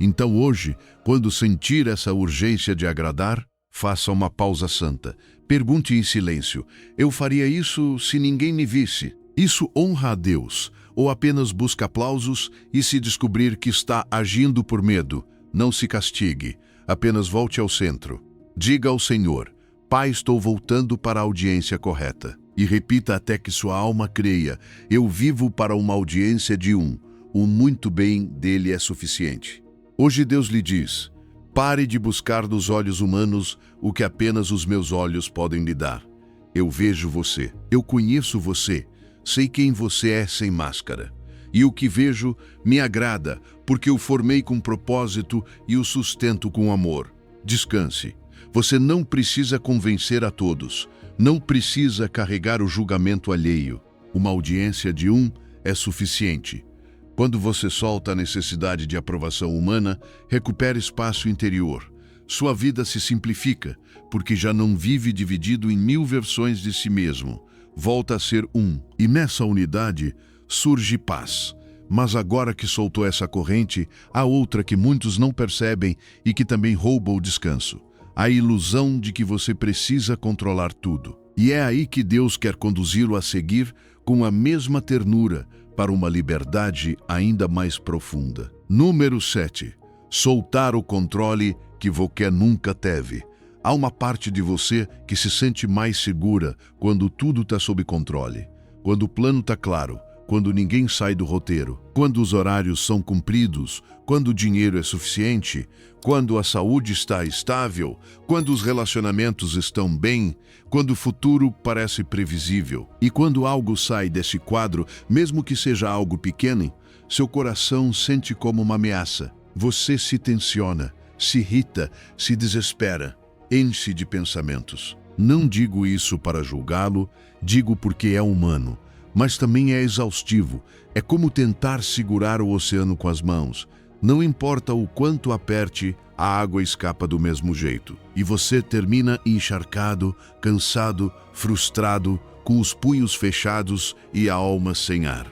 A: Então hoje, quando sentir essa urgência de agradar, faça uma pausa santa. Pergunte em silêncio: eu faria isso se ninguém me visse? Isso honra a Deus? Ou apenas busca aplausos e se descobrir que está agindo por medo? Não se castigue, apenas volte ao centro. Diga ao Senhor: Pai, estou voltando para a audiência correta. E repita até que sua alma creia: eu vivo para uma audiência de um. O muito bem dele é suficiente. Hoje Deus lhe diz: pare de buscar nos olhos humanos o que apenas os meus olhos podem lhe dar. Eu vejo você, eu conheço você, sei quem você é sem máscara. E o que vejo me agrada, porque o formei com propósito e o sustento com amor. Descanse. Você não precisa convencer a todos. Não precisa carregar o julgamento alheio. Uma audiência de um é suficiente. Quando você solta a necessidade de aprovação humana, recupera espaço interior. Sua vida se simplifica, porque já não vive dividido em 1000 versões de si mesmo. Volta a ser um. E nessa unidade surge paz. Mas agora que soltou essa corrente, há outra que muitos não percebem e que também rouba o descanso. A ilusão de que você precisa controlar tudo. E é aí que Deus quer conduzi-lo a seguir com a mesma ternura para uma liberdade ainda mais profunda. Número 7. Soltar o controle que você nunca teve. Há uma parte de você que se sente mais segura quando tudo está sob controle. Quando o plano está claro, quando ninguém sai do roteiro, quando os horários são cumpridos, quando o dinheiro é suficiente, quando a saúde está estável, quando os relacionamentos estão bem, quando o futuro parece previsível. E quando algo sai desse quadro, mesmo que seja algo pequeno, seu coração sente como uma ameaça. Você se tensiona, se irrita, se desespera, enche de pensamentos. Não digo isso para julgá-lo, digo porque é humano. Mas também é exaustivo. É como tentar segurar o oceano com as mãos. Não importa o quanto aperte, a água escapa do mesmo jeito. E você termina encharcado, cansado, frustrado, com os punhos fechados e a alma sem ar.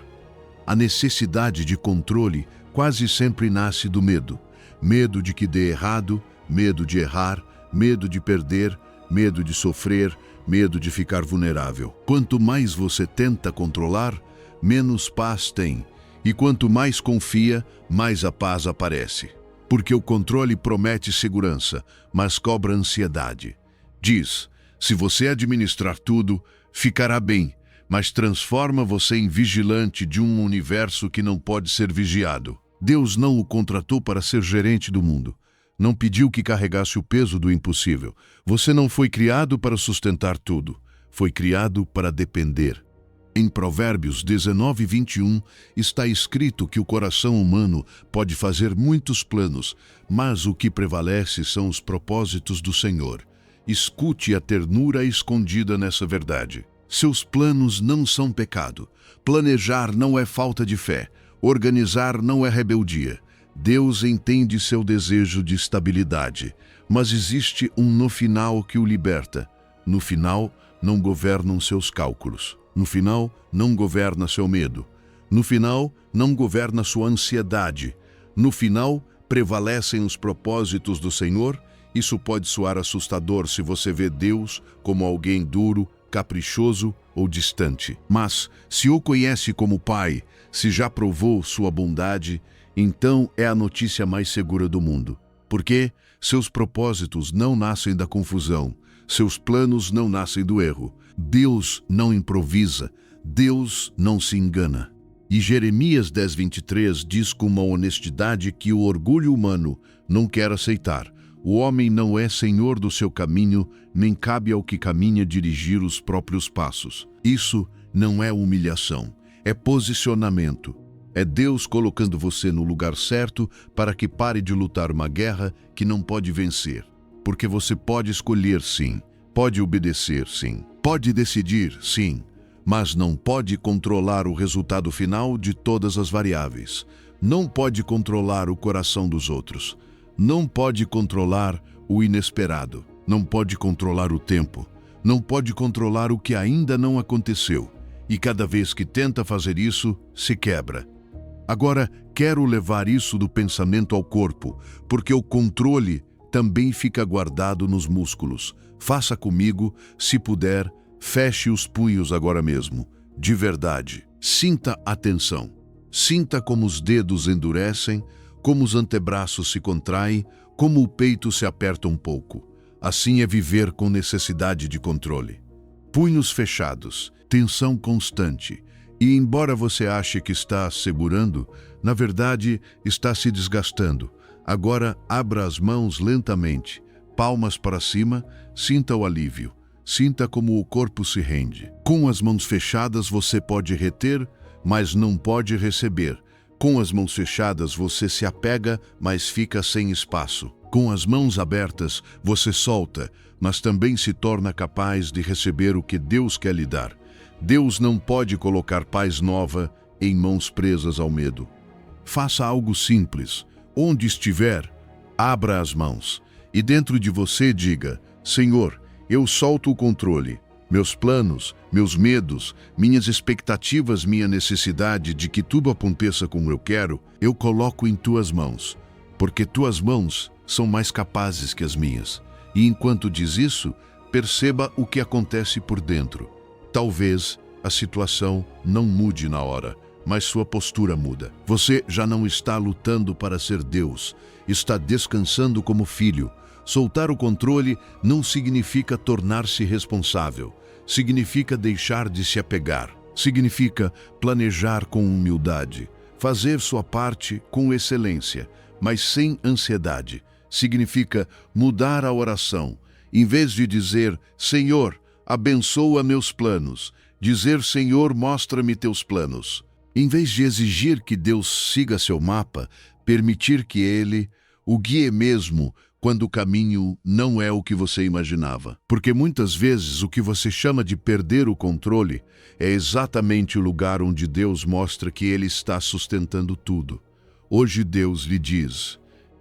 A: A necessidade de controle quase sempre nasce do medo. Medo de que dê errado, medo de errar, medo de perder, medo de sofrer, medo de ficar vulnerável. Quanto mais você tenta controlar, menos paz tem. E quanto mais confia, mais a paz aparece. Porque o controle promete segurança, mas cobra ansiedade. Diz: se você administrar tudo, ficará bem, mas transforma você em vigilante de um universo que não pode ser vigiado. Deus não o contratou para ser gerente do mundo. não pediu que carregasse o peso do impossível. Você não foi criado para sustentar tudo. Foi criado para depender. Em Provérbios 19:21 está escrito que o coração humano pode fazer muitos planos, mas o que prevalece são os propósitos do Senhor. Escute a ternura escondida nessa verdade. Seus planos não são pecado. Planejar não é falta de fé. Organizar não é rebeldia. Deus entende seu desejo de estabilidade, mas existe um no final que o liberta. No final, não governam seus cálculos. No final, não governa seu medo. No final, não governa sua ansiedade. No final, prevalecem os propósitos do Senhor. Isso pode soar assustador se você vê Deus como alguém duro, caprichoso ou distante. Mas, se o conhece como Pai, se já provou sua bondade, então é a notícia mais segura do mundo. Porque seus propósitos não nascem da confusão, seus planos não nascem do erro. Deus não improvisa, Deus não se engana. E Jeremias 10:23 diz com uma honestidade que o orgulho humano não quer aceitar. O homem não é senhor do seu caminho, nem cabe ao que caminha dirigir os próprios passos. Isso não é humilhação, é posicionamento. É Deus colocando você no lugar certo para que pare de lutar uma guerra que não pode vencer. Porque você pode escolher, sim. Pode obedecer, sim. Pode decidir, sim. Mas não pode controlar o resultado final de todas as variáveis. Não pode controlar o coração dos outros. Não pode controlar o inesperado. Não pode controlar o tempo. Não pode controlar o que ainda não aconteceu. E cada vez que tenta fazer isso, se quebra. Agora, quero levar isso do pensamento ao corpo, porque o controle também fica guardado nos músculos. Faça comigo, se puder, feche os punhos agora mesmo, de verdade. Sinta a tensão. Sinta como os dedos endurecem, como os antebraços se contraem, como o peito se aperta um pouco. Assim é viver com necessidade de controle. Punhos fechados, tensão constante. E embora você ache que está segurando, na verdade está se desgastando. Agora abra as mãos lentamente, palmas para cima, sinta o alívio. Sinta como o corpo se rende. Com as mãos fechadas você pode reter, mas não pode receber. Com as mãos fechadas você se apega, mas fica sem espaço. Com as mãos abertas você solta, mas também se torna capaz de receber o que Deus quer lhe dar. Deus não pode colocar paz nova em mãos presas ao medo. Faça algo simples. Onde estiver, abra as mãos. E dentro de você diga: Senhor, eu solto o controle. Meus planos, meus medos, minhas expectativas, minha necessidade de que tudo aconteça como eu quero, eu coloco em tuas mãos. Porque tuas mãos são mais capazes que as minhas. E enquanto diz isso, perceba o que acontece por dentro. Talvez a situação não mude na hora, mas sua postura muda. Você já não está lutando para ser Deus, está descansando como filho. Soltar o controle não significa tornar-se responsável, significa deixar de se apegar, significa planejar com humildade, fazer sua parte com excelência, mas sem ansiedade. Significa mudar a oração, em vez de dizer: Senhor, abençoa meus planos, dizer: Senhor, mostra-me teus planos. Em vez de exigir que Deus siga seu mapa, permitir que Ele o guie mesmo quando o caminho não é o que você imaginava. Porque muitas vezes o que você chama de perder o controle é exatamente o lugar onde Deus mostra que Ele está sustentando tudo. Hoje Deus lhe diz: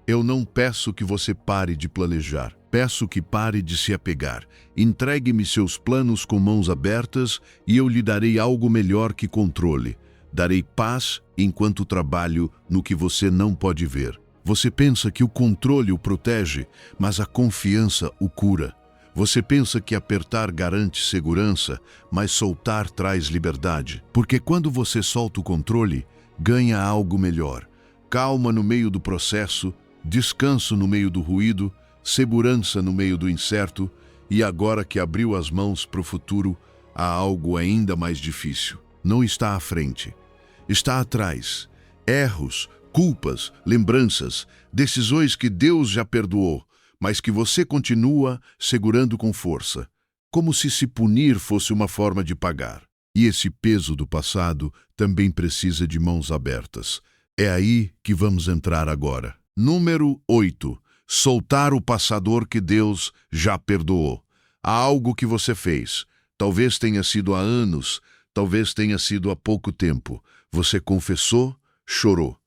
A: eu não peço que você pare de planejar. Peço que pare de se apegar. Entregue-me seus planos com mãos abertas e eu lhe darei algo melhor que controle. Darei paz enquanto trabalho no que você não pode ver. Você pensa que o controle o protege, mas a confiança o cura. Você pensa que apertar garante segurança, mas soltar traz liberdade. Porque quando você solta o controle, ganha algo melhor. Calma no meio do processo, descanso no meio do ruído, segurança no meio do incerto, e agora que abriu as mãos para o futuro, há algo ainda mais difícil. Não está à frente, está atrás. Erros, culpas, lembranças, decisões que Deus já perdoou, mas que você continua segurando com força, como se punir fosse uma forma de pagar. E esse peso do passado também precisa de mãos abertas. É aí que vamos entrar agora. Número 8. Soltar o passador que Deus já perdoou. Há algo que você fez. Talvez tenha sido há anos, talvez tenha sido há pouco tempo. Você confessou, chorou,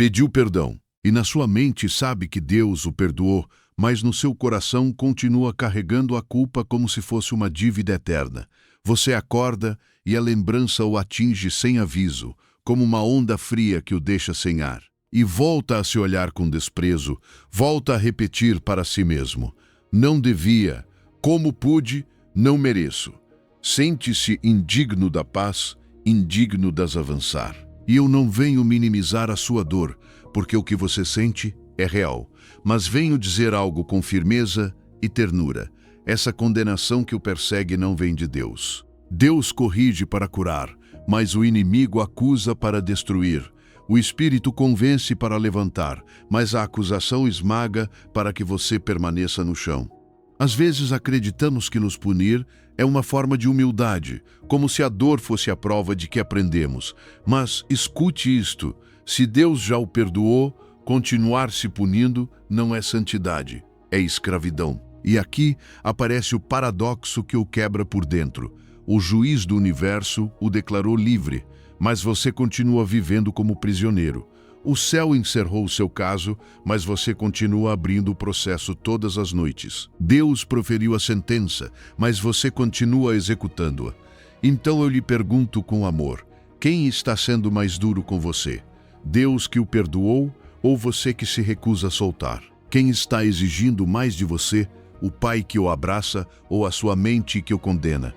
A: pediu perdão. E na sua mente sabe que Deus o perdoou, mas no seu coração continua carregando a culpa como se fosse uma dívida eterna. Você acorda e a lembrança o atinge sem aviso, como uma onda fria que o deixa sem ar. E volta a se olhar com desprezo, volta a repetir para si mesmo: não devia, como pude, não mereço. Sente-se indigno da paz, indigno das avançar. E eu não venho minimizar a sua dor, porque o que você sente é real, mas venho dizer algo com firmeza e ternura. Essa condenação que o persegue não vem de Deus. Deus corrige para curar, mas o inimigo acusa para destruir. O Espírito convence para levantar, mas a acusação esmaga para que você permaneça no chão. Às vezes acreditamos que nos punir é uma forma de humildade, como se a dor fosse a prova de que aprendemos. Mas escute isto: se Deus já o perdoou, continuar se punindo não é santidade, é escravidão. E aqui aparece o paradoxo que o quebra por dentro. O juiz do universo o declarou livre, mas você continua vivendo como prisioneiro. O céu encerrou o seu caso, mas você continua abrindo o processo todas as noites. Deus proferiu a sentença, mas você continua executando-a. Então eu lhe pergunto com amor: quem está sendo mais duro com você? Deus que o perdoou ou você que se recusa a soltar? Quem está exigindo mais de você? O pai que o abraça ou a sua mente que o condena?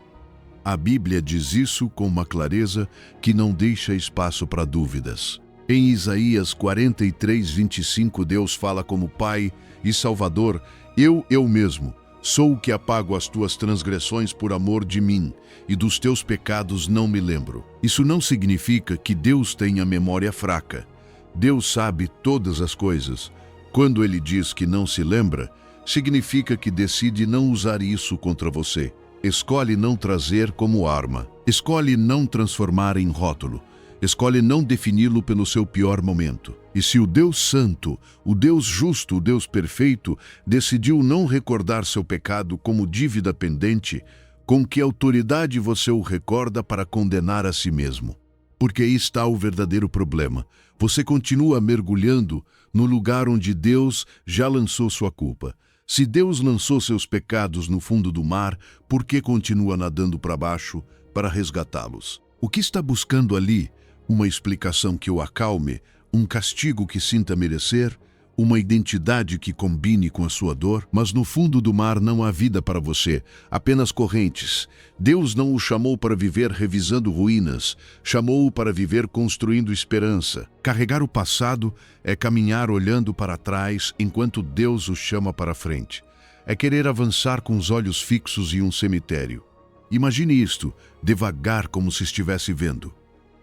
A: A Bíblia diz isso com uma clareza que não deixa espaço para dúvidas. Em Isaías 43:25, Deus fala como Pai e Salvador: eu mesmo, sou o que apago as tuas transgressões por amor de mim, e dos teus pecados não me lembro. Isso não significa que Deus tenha memória fraca. Deus sabe todas as coisas. Quando Ele diz que não se lembra, significa que decide não usar isso contra você. Escolhe não trazer como arma. Escolhe não transformar em rótulo. Escolhe não defini-lo pelo seu pior momento. E se o Deus Santo, o Deus Justo, o Deus Perfeito, decidiu não recordar seu pecado como dívida pendente, com que autoridade você o recorda para condenar a si mesmo? Porque aí está o verdadeiro problema. Você continua mergulhando no lugar onde Deus já lançou sua culpa. Se Deus lançou seus pecados no fundo do mar, por que continua nadando para baixo para resgatá-los? O que está buscando ali? Uma explicação que o acalme, um castigo que sinta merecer, uma identidade que combine com a sua dor? Mas no fundo do mar não há vida para você, apenas correntes. Deus não o chamou para viver revisando ruínas, chamou-o para viver construindo esperança. Carregar o passado é caminhar olhando para trás enquanto Deus o chama para frente. É querer avançar com os olhos fixos em um cemitério. Imagine isto, devagar, como se estivesse vendo.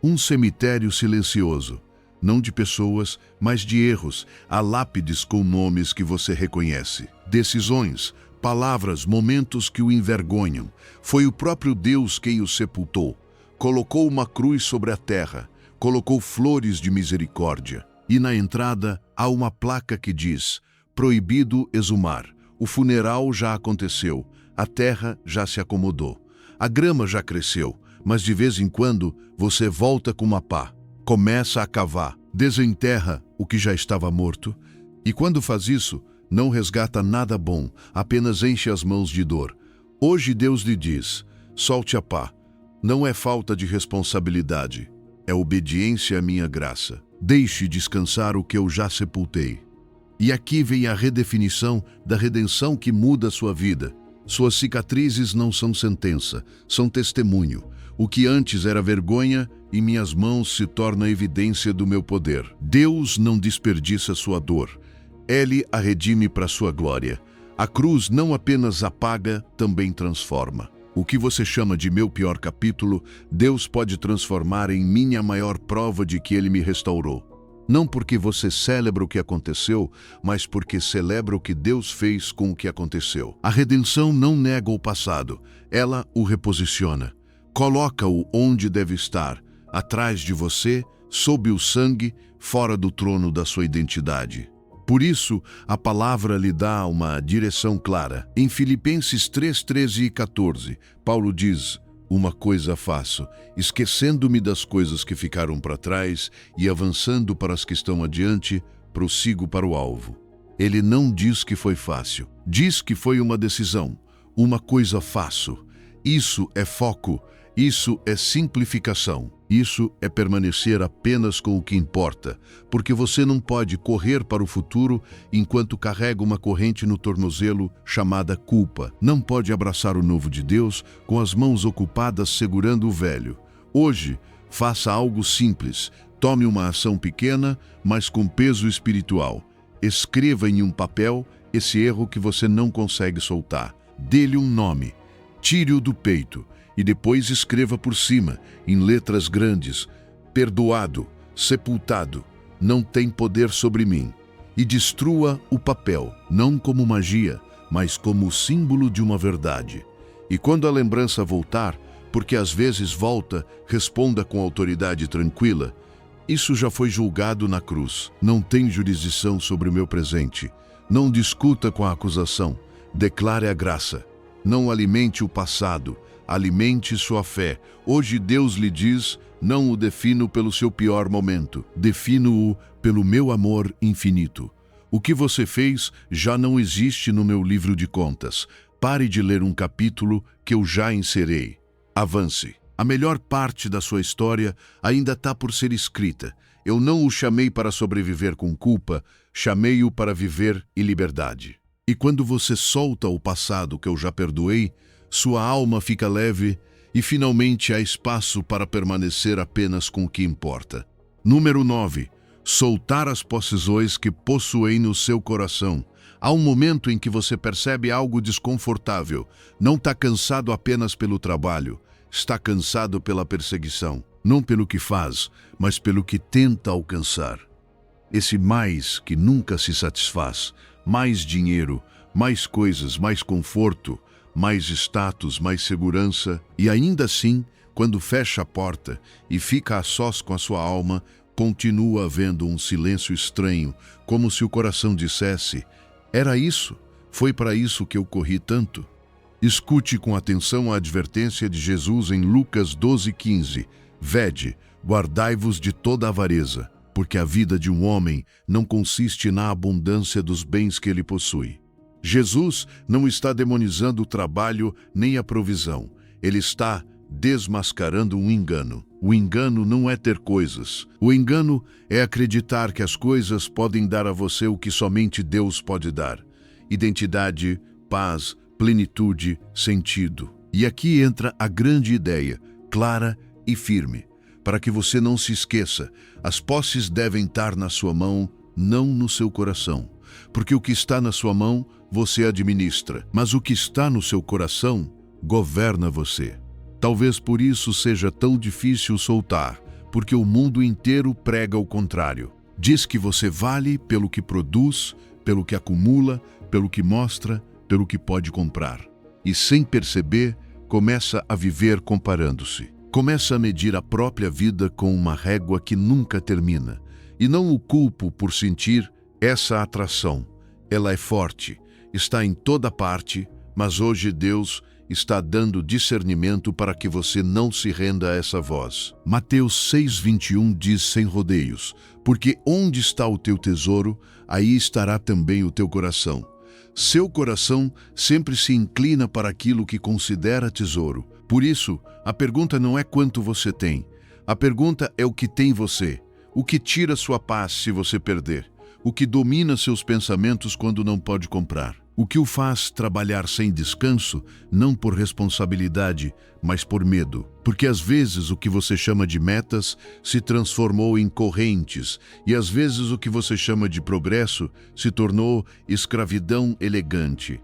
A: Um cemitério silencioso, não de pessoas, mas de erros. Há lápides com nomes que você reconhece. Decisões, palavras, momentos que o envergonham. Foi o próprio Deus quem o sepultou. Colocou uma cruz sobre a terra, colocou flores de misericórdia. E na entrada há uma placa que diz: proibido exumar. O funeral já aconteceu, a terra já se acomodou. A grama já cresceu, mas de vez em quando você volta com uma pá. Começa a cavar, desenterra o que já estava morto, e quando faz isso, não resgata nada bom, apenas enche as mãos de dor. Hoje Deus lhe diz: solte a pá. Não é falta de responsabilidade, é obediência à minha graça. Deixe descansar o que eu já sepultei. E aqui vem a redefinição da redenção que muda a sua vida. Suas cicatrizes não são sentença, são testemunho. O que antes era vergonha, em minhas mãos se torna evidência do meu poder. Deus não desperdiça sua dor. Ele a redime para sua glória. A cruz não apenas apaga, também transforma. O que você chama de meu pior capítulo, Deus pode transformar em minha maior prova de que Ele me restaurou. Não porque você celebra o que aconteceu, mas porque celebra o que Deus fez com o que aconteceu. A redenção não nega o passado, ela o reposiciona. Coloca-o onde deve estar, atrás de você, sob o sangue, fora do trono da sua identidade. Por isso, a palavra lhe dá uma direção clara. Em Filipenses 3, 13 e 14, Paulo diz: "Uma coisa faço, esquecendo-me das coisas que ficaram para trás e avançando para as que estão adiante, prossigo para o alvo." Ele não diz que foi fácil, diz que foi uma decisão. Uma coisa faço. Isso é foco, isso é simplificação. Isso é permanecer apenas com o que importa, porque você não pode correr para o futuro enquanto carrega uma corrente no tornozelo chamada culpa. Não pode abraçar o novo de Deus com as mãos ocupadas segurando o velho. Hoje, faça algo simples. Tome uma ação pequena, mas com peso espiritual. Escreva em um papel esse erro que você não consegue soltar. Dê-lhe um nome. Tire-o do peito. E depois escreva por cima, em letras grandes: "Perdoado, sepultado, não tem poder sobre mim." E destrua o papel, não como magia, mas como o símbolo de uma verdade. E quando a lembrança voltar, porque às vezes volta, responda com autoridade tranquila: "Isso já foi julgado na cruz. Não tem jurisdição sobre o meu presente." Não discuta com a acusação. Declare a graça. Não alimente o passado. Alimente sua fé. Hoje Deus lhe diz: "Não o defino pelo seu pior momento. Defino-o pelo meu amor infinito." O que você fez já não existe no meu livro de contas. Pare de ler um capítulo que eu já encerrei. Avance. A melhor parte da sua história ainda está por ser escrita. Eu não o chamei para sobreviver com culpa, chamei-o para viver em liberdade. E quando você solta o passado que eu já perdoei, sua alma fica leve e finalmente há espaço para permanecer apenas com o que importa. Número 9. Soltar as possessões que possuem no seu coração. Há um momento em que você percebe algo desconfortável. Não está cansado apenas pelo trabalho, está cansado pela perseguição. Não pelo que faz, mas pelo que tenta alcançar. Esse mais que nunca se satisfaz. Mais dinheiro, mais coisas, mais conforto, mais status, mais segurança, e ainda assim, quando fecha a porta e fica a sós com a sua alma, continua havendo um silêncio estranho, como se o coração dissesse: "Era isso? Foi para isso que eu corri tanto?" Escute com atenção a advertência de Jesus em Lucas 12:15. "Vede, guardai-vos de toda avareza, porque a vida de um homem não consiste na abundância dos bens que ele possui." Jesus não está demonizando o trabalho nem a provisão. Ele está desmascarando um engano. O engano não é ter coisas. O engano é acreditar que as coisas podem dar a você o que somente Deus pode dar: identidade, paz, plenitude, sentido. E aqui entra a grande ideia, clara e firme. Para que você não se esqueça, as posses devem estar na sua mão, não no seu coração. Porque o que está na sua mão, você administra, mas o que está no seu coração, governa você. Talvez por isso seja tão difícil soltar, porque o mundo inteiro prega o contrário. Diz que você vale pelo que produz, pelo que acumula, pelo que mostra, pelo que pode comprar. E sem perceber, começa a viver comparando-se. Começa a medir a própria vida com uma régua que nunca termina. E não o culpo por sentir essa atração. Ela é forte, está em toda parte, mas hoje Deus está dando discernimento para que você não se renda a essa voz. Mateus 6:21 diz sem rodeios: "Porque onde está o teu tesouro, aí estará também o teu coração." Seu coração sempre se inclina para aquilo que considera tesouro. Por isso, a pergunta não é quanto você tem. A pergunta é o que tem você. O que tira sua paz se você perder? O que domina seus pensamentos quando não pode comprar? O que o faz trabalhar sem descanso, não por responsabilidade, mas por medo? Porque às vezes o que você chama de metas se transformou em correntes, e às vezes o que você chama de progresso se tornou escravidão elegante.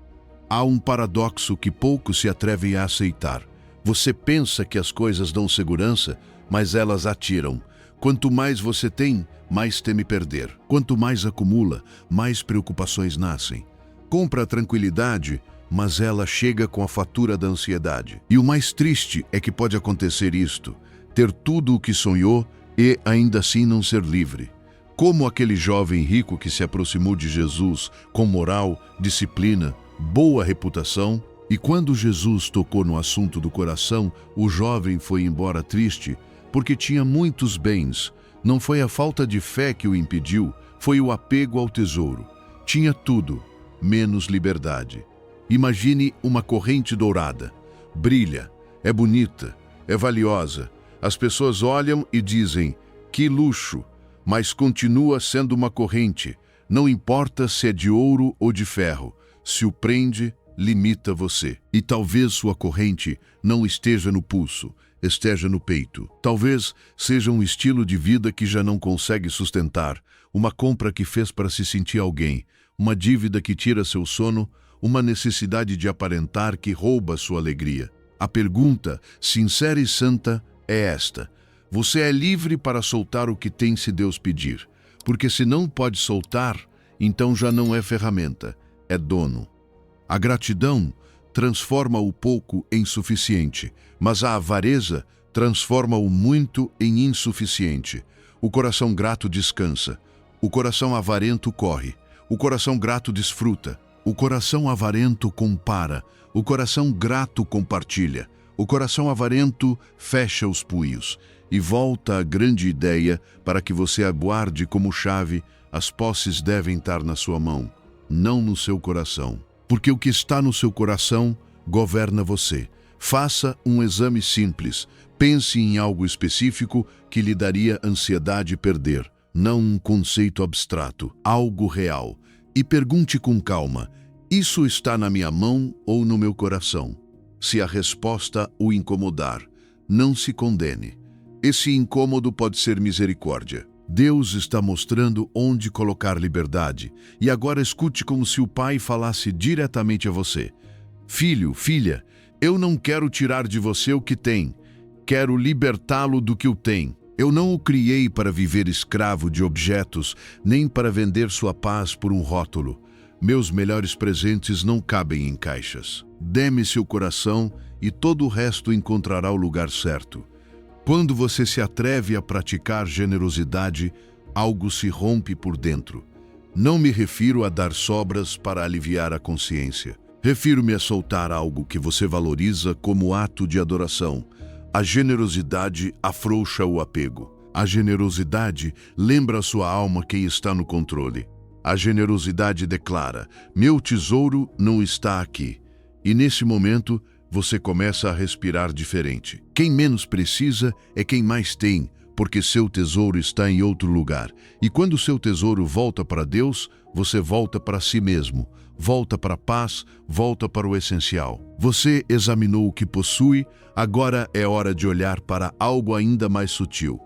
A: Há um paradoxo que poucos se atrevem a aceitar. Você pensa que as coisas dão segurança, mas elas atiram. Quanto mais você tem, mais teme perder. Quanto mais acumula, mais preocupações nascem. Compra a tranquilidade, mas ela chega com a fatura da ansiedade. E o mais triste é que pode acontecer isto: ter tudo o que sonhou e ainda assim não ser livre. Como aquele jovem rico que se aproximou de Jesus com moral, disciplina, boa reputação, e quando Jesus tocou no assunto do coração, o jovem foi embora triste, porque tinha muitos bens. Não foi a falta de fé que o impediu, foi o apego ao tesouro. Tinha tudo, menos liberdade. Imagine uma corrente dourada. Brilha, é bonita, é valiosa. As pessoas olham e dizem: que luxo, mas continua sendo uma corrente. Não importa se é de ouro ou de ferro, se o prende, limita você. E talvez sua corrente não esteja no pulso, esteja no peito. Talvez seja um estilo de vida que já não consegue sustentar, uma compra que fez para se sentir alguém, uma dívida que tira seu sono, uma necessidade de aparentar que rouba sua alegria. A pergunta, sincera e santa, é esta: você é livre para soltar o que tem se Deus pedir? Porque se não pode soltar, então já não é ferramenta, é dono. A gratidão transforma o pouco em suficiente, mas a avareza transforma o muito em insuficiente. O coração grato descansa, o coração avarento corre, o coração grato desfruta, o coração avarento compara, o coração grato compartilha, o coração avarento fecha os punhos. E volta a grande ideia para que você aguarde como chave: as posses devem estar na sua mão, não no seu coração. Porque o que está no seu coração governa você. Faça um exame simples. Pense em algo específico que lhe daria ansiedade perder, não um conceito abstrato, algo real. E pergunte com calma: isso está na minha mão ou no meu coração? Se a resposta o incomodar, não se condene. Esse incômodo pode ser misericórdia. Deus está mostrando onde colocar liberdade. E agora escute como se o Pai falasse diretamente a você: filho, filha, eu não quero tirar de você o que tem. Quero libertá-lo do que o tem. Eu não o criei para viver escravo de objetos, nem para vender sua paz por um rótulo. Meus melhores presentes não cabem em caixas. Dê-me seu coração e todo o resto encontrará o lugar certo. Quando você se atreve a praticar generosidade, algo se rompe por dentro. Não me refiro a dar sobras para aliviar a consciência. Refiro-me a soltar algo que você valoriza como ato de adoração. A generosidade afrouxa o apego. A generosidade lembra a sua alma quem está no controle. A generosidade declara: meu tesouro não está aqui. E nesse momento, você começa a respirar diferente. Quem menos precisa é quem mais tem, porque seu tesouro está em outro lugar. E quando seu tesouro volta para Deus, você volta para si mesmo, volta para a paz, volta para o essencial. Você examinou o que possui, agora é hora de olhar para algo ainda mais sutil: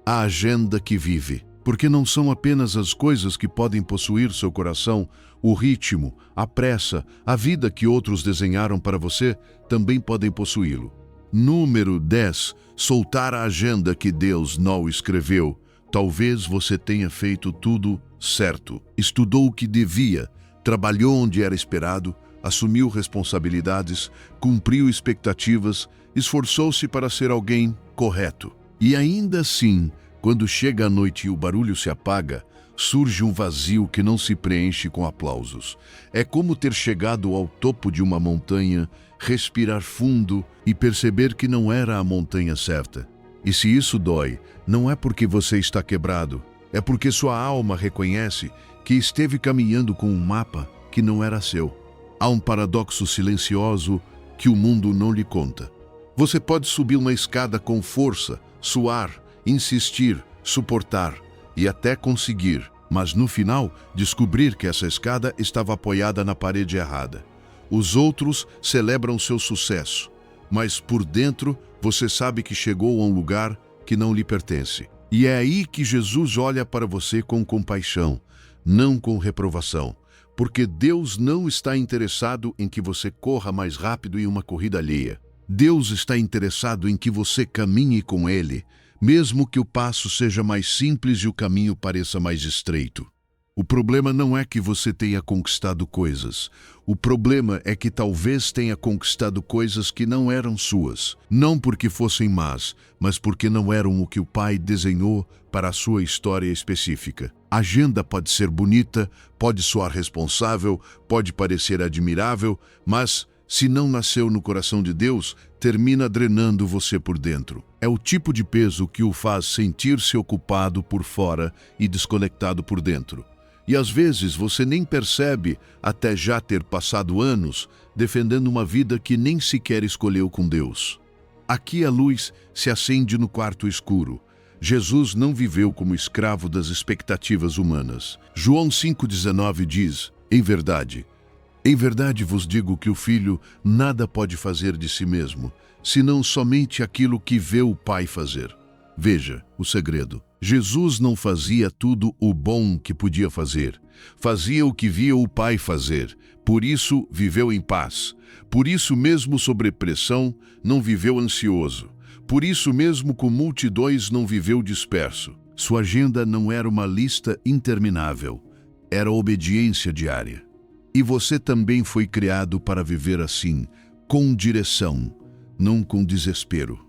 A: a agenda que vive. Porque não são apenas as coisas que podem possuir seu coração, o ritmo, a pressa, a vida que outros desenharam para você, também podem possuí-lo. Número 10. Soltar a agenda que Deus não escreveu. Talvez você tenha feito tudo certo. Estudou o que devia, trabalhou onde era esperado, assumiu responsabilidades, cumpriu expectativas, esforçou-se para ser alguém correto. E ainda assim, quando chega a noite e o barulho se apaga, surge um vazio que não se preenche com aplausos. É como ter chegado ao topo de uma montanha, respirar fundo e perceber que não era a montanha certa. E se isso dói, não é porque você está quebrado, é porque sua alma reconhece que esteve caminhando com um mapa que não era seu. Há um paradoxo silencioso que o mundo não lhe conta. Você pode subir uma escada com força, suar, insistir, suportar e até conseguir, mas no final descobrir que essa escada estava apoiada na parede errada. Os outros celebram seu sucesso, mas por dentro você sabe que chegou a um lugar que não lhe pertence. E é aí que Jesus olha para você com compaixão, não com reprovação, porque Deus não está interessado em que você corra mais rápido em uma corrida alheia. Deus está interessado em que você caminhe com Ele, mesmo que o passo seja mais simples e o caminho pareça mais estreito. O problema não é que você tenha conquistado coisas. O problema é que talvez tenha conquistado coisas que não eram suas. Não porque fossem más, mas porque não eram o que o Pai desenhou para a sua história específica. A agenda pode ser bonita, pode soar responsável, pode parecer admirável, mas, se não nasceu no coração de Deus, termina drenando você por dentro. É o tipo de peso que o faz sentir-se ocupado por fora e desconectado por dentro. E às vezes você nem percebe até já ter passado anos defendendo uma vida que nem sequer escolheu com Deus. Aqui a luz se acende no quarto escuro. Jesus não viveu como escravo das expectativas humanas. João 5,19 diz: em verdade vos digo que o Filho nada pode fazer de si mesmo, senão somente aquilo que vê o Pai fazer. Veja o segredo. Jesus não fazia tudo o bom que podia fazer. Fazia o que via o Pai fazer. Por isso viveu em paz. Por isso mesmo sob pressão não viveu ansioso. Por isso mesmo com multidões não viveu disperso. Sua agenda não era uma lista interminável. Era obediência diária. E você também foi criado para viver assim, com direção, não com desespero.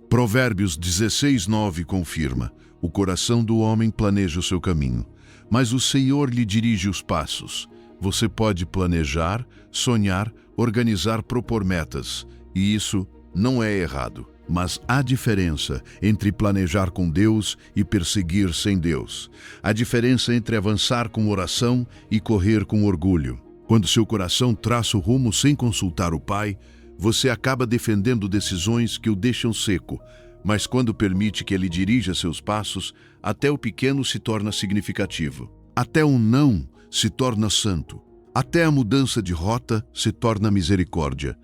A: Provérbios 16:9 confirma: o coração do homem planeja o seu caminho, mas o Senhor lhe dirige os passos. Você pode planejar, sonhar, organizar, propor metas, e isso não é errado. Mas há diferença entre planejar com Deus e perseguir sem Deus. Há diferença entre avançar com oração e correr com orgulho. Quando seu coração traça o rumo sem consultar o Pai, você acaba defendendo decisões que o deixam seco, mas quando permite que Ele dirija seus passos, até o pequeno se torna significativo. Até um não se torna santo. Até a mudança de rota se torna misericórdia.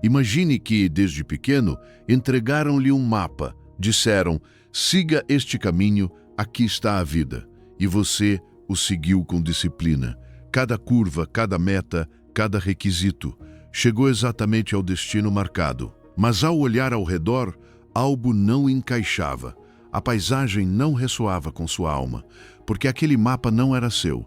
A: Imagine que, desde pequeno, entregaram-lhe um mapa, disseram: siga este caminho, aqui está a vida. E você o seguiu com disciplina. Cada curva, cada meta, cada requisito chegou exatamente ao destino marcado. Mas ao olhar ao redor, algo não encaixava. A paisagem não ressoava com sua alma, porque aquele mapa não era seu.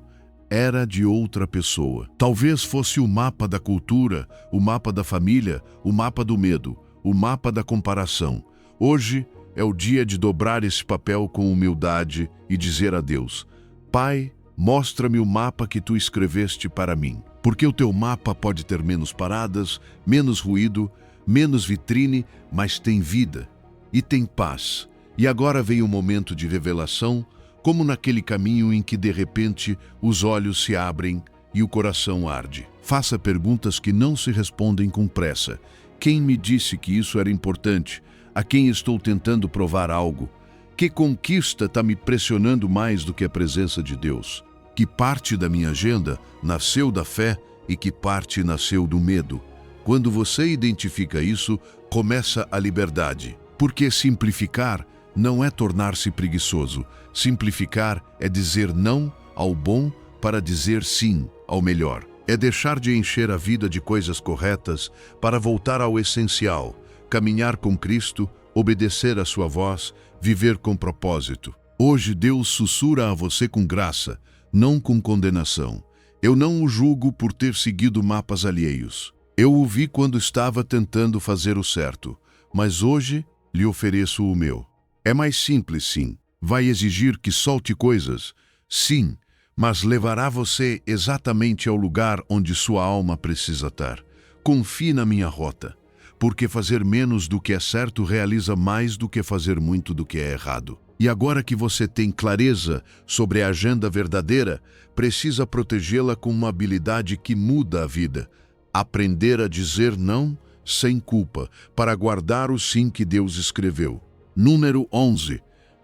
A: Era de outra pessoa. Talvez fosse o mapa da cultura, o mapa da família, o mapa do medo, o mapa da comparação. Hoje é o dia de dobrar esse papel com humildade e dizer a Deus: Pai, mostra-me o mapa que tu escreveste para mim. Porque o teu mapa pode ter menos paradas, menos ruído, menos vitrine, mas tem vida e tem paz. E agora vem o momento de revelação, como naquele caminho em que de repente os olhos se abrem e o coração arde. Faça perguntas que não se respondem com pressa. Quem me disse que isso era importante? A quem estou tentando provar algo? Que conquista está me pressionando mais do que a presença de Deus? Que parte da minha agenda nasceu da fé e que parte nasceu do medo? Quando você identifica isso, começa a liberdade. Porque simplificar não é tornar-se preguiçoso. Simplificar é dizer não ao bom para dizer sim ao melhor. É deixar de encher a vida de coisas corretas para voltar ao essencial, caminhar com Cristo, obedecer à sua voz, viver com propósito. Hoje Deus sussurra a você com graça, não com condenação. Eu não o julgo por ter seguido mapas alheios. Eu o vi quando estava tentando fazer o certo, mas hoje lhe ofereço o meu. É mais simples, sim. Vai exigir que solte coisas? Sim, mas levará você exatamente ao lugar onde sua alma precisa estar. Confie na minha rota, porque fazer menos do que é certo realiza mais do que fazer muito do que é errado. E agora que você tem clareza sobre a agenda verdadeira, precisa protegê-la com uma habilidade que muda a vida. Aprender a dizer não sem culpa, para guardar o sim que Deus escreveu. Número 11.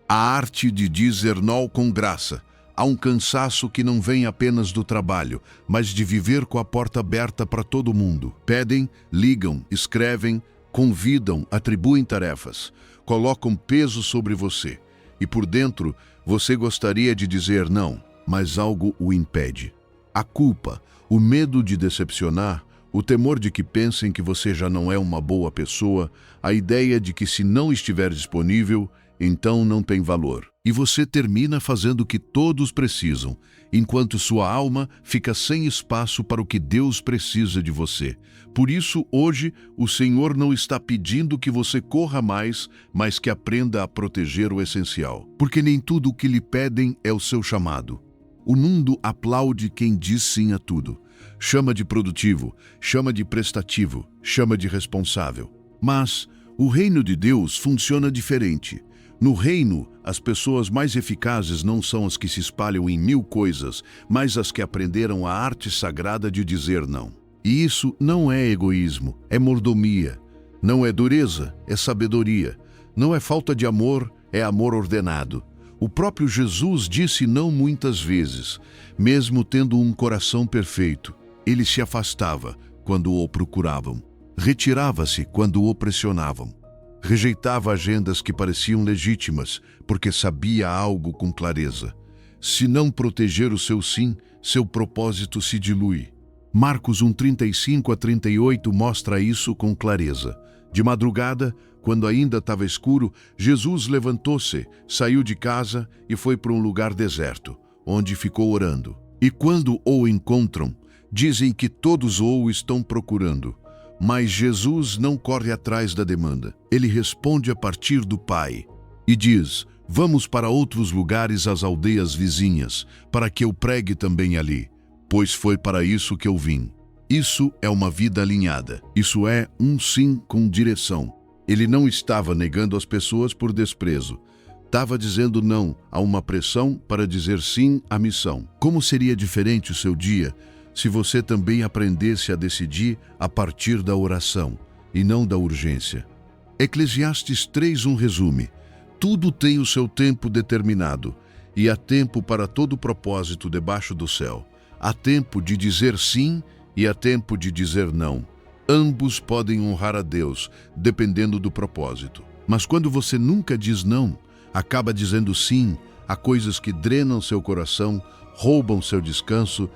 A: A arte de dizer não com graça. Há um cansaço que não vem apenas do trabalho, mas de viver com a porta aberta para todo mundo. Pedem, ligam, escrevem, convidam, atribuem tarefas, colocam peso sobre você. E por dentro, você gostaria de dizer não, mas algo o impede. A culpa, o medo de decepcionar, o temor de que pensem que você já não é uma boa pessoa, a ideia de que se não estiver disponível, então não tem valor. E você termina fazendo o que todos precisam, enquanto sua alma fica sem espaço para o que Deus precisa de você. Por isso, hoje, o Senhor não está pedindo que você corra mais, mas que aprenda a proteger o essencial. Porque nem tudo o que lhe pedem é o seu chamado. O mundo aplaude quem diz sim a tudo. Chama de produtivo, chama de prestativo, chama de responsável. Mas o reino de Deus funciona diferente. No reino, as pessoas mais eficazes não são as que se espalham em 1000 coisas, mas as que aprenderam a arte sagrada de dizer não. E isso não é egoísmo, é mordomia. Não é dureza, é sabedoria. Não é falta de amor, é amor ordenado. O próprio Jesus disse não muitas vezes, mesmo tendo um coração perfeito. Ele se afastava quando o procuravam. Retirava-se quando o pressionavam. Rejeitava agendas que pareciam legítimas, porque sabia algo com clareza. Se não proteger o seu sim, seu propósito se dilui. Marcos 1:35-38 mostra isso com clareza. De madrugada, quando ainda estava escuro, Jesus levantou-se, saiu de casa e foi para um lugar deserto, onde ficou orando. E quando o encontram, dizem que todos o estão procurando. Mas Jesus não corre atrás da demanda. Ele responde a partir do Pai e diz: vamos para outros lugares, às aldeias vizinhas, para que eu pregue também ali, pois foi para isso que eu vim. Isso é uma vida alinhada. Isso é um sim com direção. Ele não estava negando as pessoas por desprezo. Estava dizendo não a uma pressão para dizer sim à missão. Como seria diferente o seu dia se você também aprendesse a decidir a partir da oração e não da urgência? Eclesiastes 3:1 resume: tudo tem o seu tempo determinado, e há tempo para todo propósito debaixo do céu. Há tempo de dizer sim e há tempo de dizer não. Ambos podem honrar a Deus, dependendo do propósito. Mas quando você nunca diz não, acaba dizendo sim a coisas que drenam seu coração, roubam seu descanso,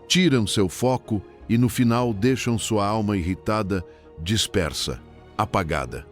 A: tiram seu foco e no final deixam sua alma irritada, dispersa, apagada.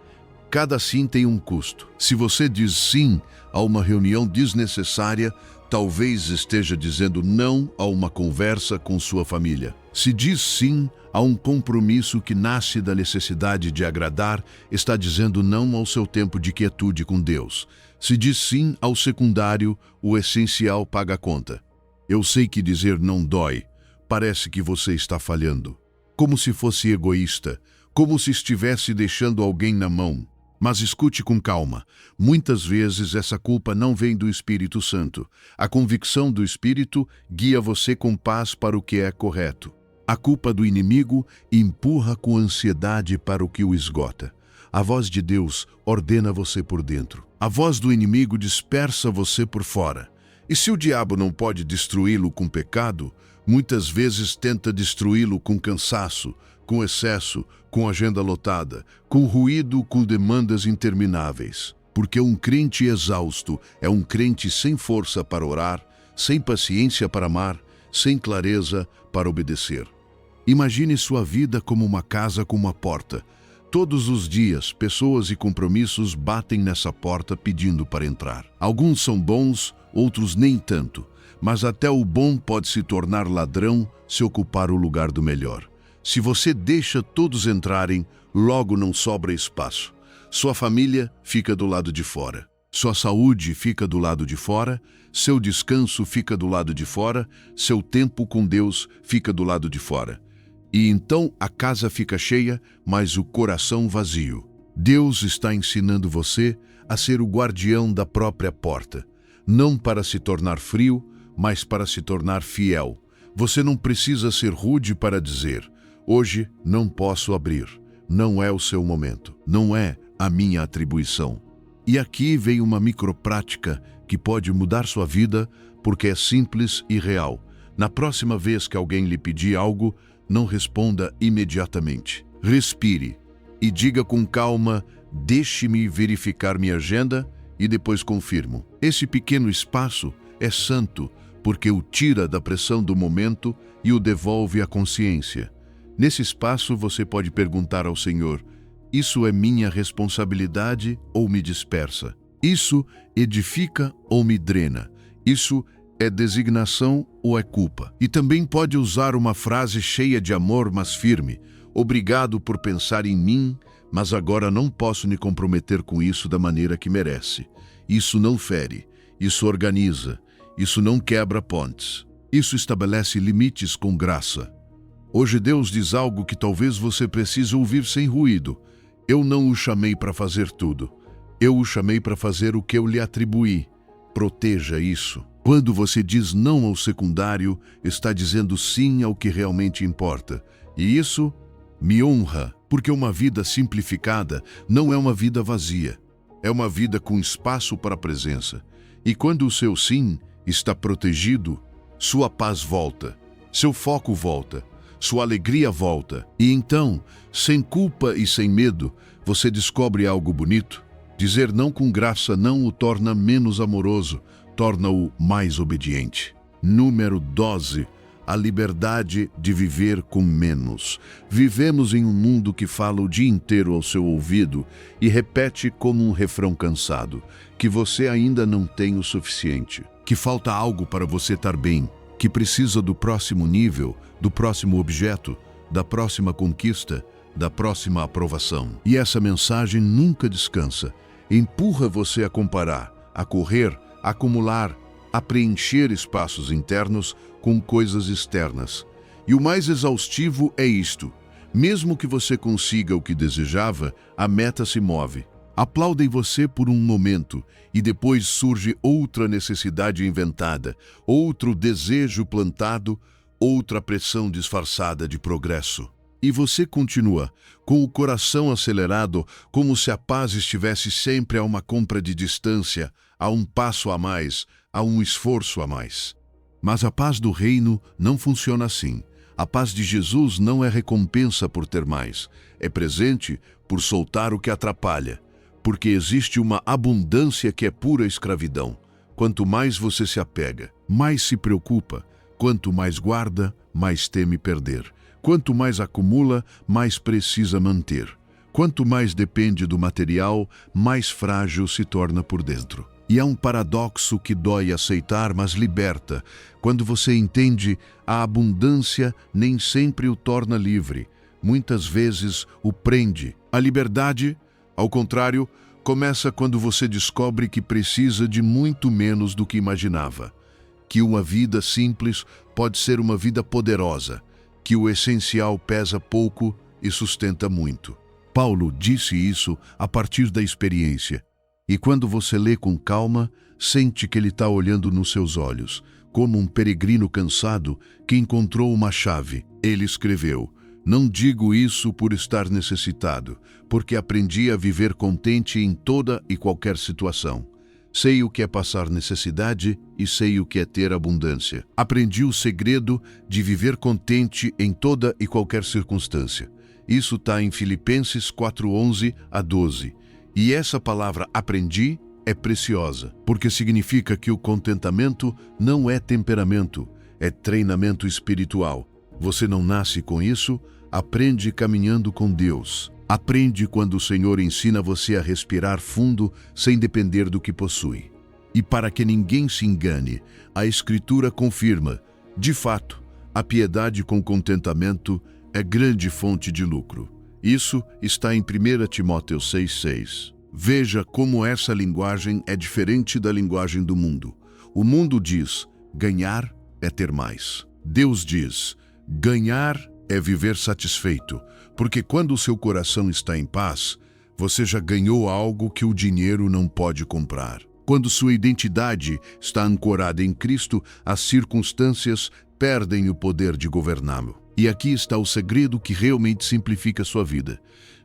A: Cada sim tem um custo. Se você diz sim a uma reunião desnecessária, talvez esteja dizendo não a uma conversa com sua família. Se diz sim a um compromisso que nasce da necessidade de agradar, está dizendo não ao seu tempo de quietude com Deus. Se diz sim ao secundário, o essencial paga a conta. Eu sei que dizer não dói. Parece que você está falhando, como se fosse egoísta, como se estivesse deixando alguém na mão. Mas escute com calma. Muitas vezes essa culpa não vem do Espírito Santo. A convicção do Espírito guia você com paz para o que é correto. A culpa do inimigo empurra com ansiedade para o que o esgota. A voz de Deus ordena você por dentro. A voz do inimigo dispersa você por fora. E se o diabo não pode destruí-lo com pecado, muitas vezes tenta destruí-lo com cansaço, com excesso, com agenda lotada, com ruído, com demandas intermináveis. Porque um crente exausto é um crente sem força para orar, sem paciência para amar, sem clareza para obedecer. Imagine sua vida como uma casa com uma porta. Todos os dias, pessoas e compromissos batem nessa porta pedindo para entrar. Alguns são bons, outros nem tanto. Mas até o bom pode se tornar ladrão se ocupar o lugar do melhor. Se você deixa todos entrarem, logo não sobra espaço. Sua família fica do lado de fora. Sua saúde fica do lado de fora. Seu descanso fica do lado de fora. Seu tempo com Deus fica do lado de fora. E então a casa fica cheia, mas o coração vazio. Deus está ensinando você a ser o guardião da própria porta. Não para se tornar frio, mas para se tornar fiel. Você não precisa ser rude para dizer: hoje não posso abrir. Não é o seu momento. Não é a minha atribuição. E aqui vem uma microprática que pode mudar sua vida porque é simples e real. Na próxima vez que alguém lhe pedir algo, não responda imediatamente. Respire e diga com calma: deixe-me verificar minha agenda e depois confirmo. Esse pequeno espaço é santo porque o tira da pressão do momento e o devolve à consciência. Nesse espaço você pode perguntar ao Senhor: isso é minha responsabilidade ou me dispersa? Isso edifica ou me drena? Isso é designação ou é culpa? E também pode usar uma frase cheia de amor, mas firme. Obrigado por pensar em mim, mas agora não posso me comprometer com isso da maneira que merece. Isso não fere, isso organiza, isso não quebra pontes. Isso estabelece limites com graça. Hoje Deus diz algo que talvez você precise ouvir sem ruído. Eu não o chamei para fazer tudo. Eu o chamei para fazer o que eu lhe atribuí. Proteja isso. Quando você diz não ao secundário, está dizendo sim ao que realmente importa. E isso me honra, porque uma vida simplificada não é uma vida vazia. É uma vida com espaço para a presença. E quando o seu sim está protegido, sua paz volta, seu foco volta, sua alegria volta. E então, sem culpa e sem medo, você descobre algo bonito. Dizer não com graça não o torna menos amoroso, torna-o mais obediente. Número 12. A liberdade de viver com menos. Vivemos em um mundo que fala o dia inteiro ao seu ouvido e repete como um refrão cansado, que você ainda não tem o suficiente, que falta algo para você estar bem, que precisa do próximo nível, do próximo objeto, da próxima conquista, da próxima aprovação. E essa mensagem nunca descansa. Empurra você a comparar, a correr, a acumular, a preencher espaços internos com coisas externas. E o mais exaustivo é isto: mesmo que você consiga o que desejava, a meta se move. Aplaudem você por um momento e depois surge outra necessidade inventada, outro desejo plantado, outra pressão disfarçada de progresso. E você continua, com o coração acelerado, como se a paz estivesse sempre a uma compra de distância, a um passo a mais, a um esforço a mais. Mas a paz do reino não funciona assim. A paz de Jesus não é recompensa por ter mais, é presente por soltar o que atrapalha, porque existe uma abundância que é pura escravidão. Quanto mais você se apega, mais se preocupa. Quanto mais guarda, mais teme perder. Quanto mais acumula, mais precisa manter. Quanto mais depende do material, mais frágil se torna por dentro. E é um paradoxo que dói aceitar, mas liberta. Quando você entende, a abundância nem sempre o torna livre. Muitas vezes o prende. A liberdade, ao contrário, começa quando você descobre que precisa de muito menos do que imaginava. Que uma vida simples pode ser uma vida poderosa. Que o essencial pesa pouco e sustenta muito. Paulo disse isso a partir da experiência. E quando você lê com calma, sente que ele está olhando nos seus olhos, como um peregrino cansado que encontrou uma chave. Ele escreveu: "Não digo isso por estar necessitado, porque aprendi a viver contente em toda e qualquer situação. Sei o que é passar necessidade e sei o que é ter abundância. Aprendi o segredo de viver contente em toda e qualquer circunstância." Isso está em Filipenses 4:11 a 12. E essa palavra aprendi é preciosa, porque significa que o contentamento não é temperamento, é treinamento espiritual. Você não nasce com isso, aprende caminhando com Deus. Aprende quando o Senhor ensina você a respirar fundo sem depender do que possui. E para que ninguém se engane, a Escritura confirma, de fato, a piedade com contentamento é grande fonte de lucro. Isso está em 1 Timóteo 6,6. Veja como essa linguagem é diferente da linguagem do mundo. O mundo diz, ganhar é ter mais. Deus diz, ganhar é viver satisfeito, porque quando o seu coração está em paz, você já ganhou algo que o dinheiro não pode comprar. Quando sua identidade está ancorada em Cristo, as circunstâncias perdem o poder de governá-lo. E aqui está o segredo que realmente simplifica sua vida.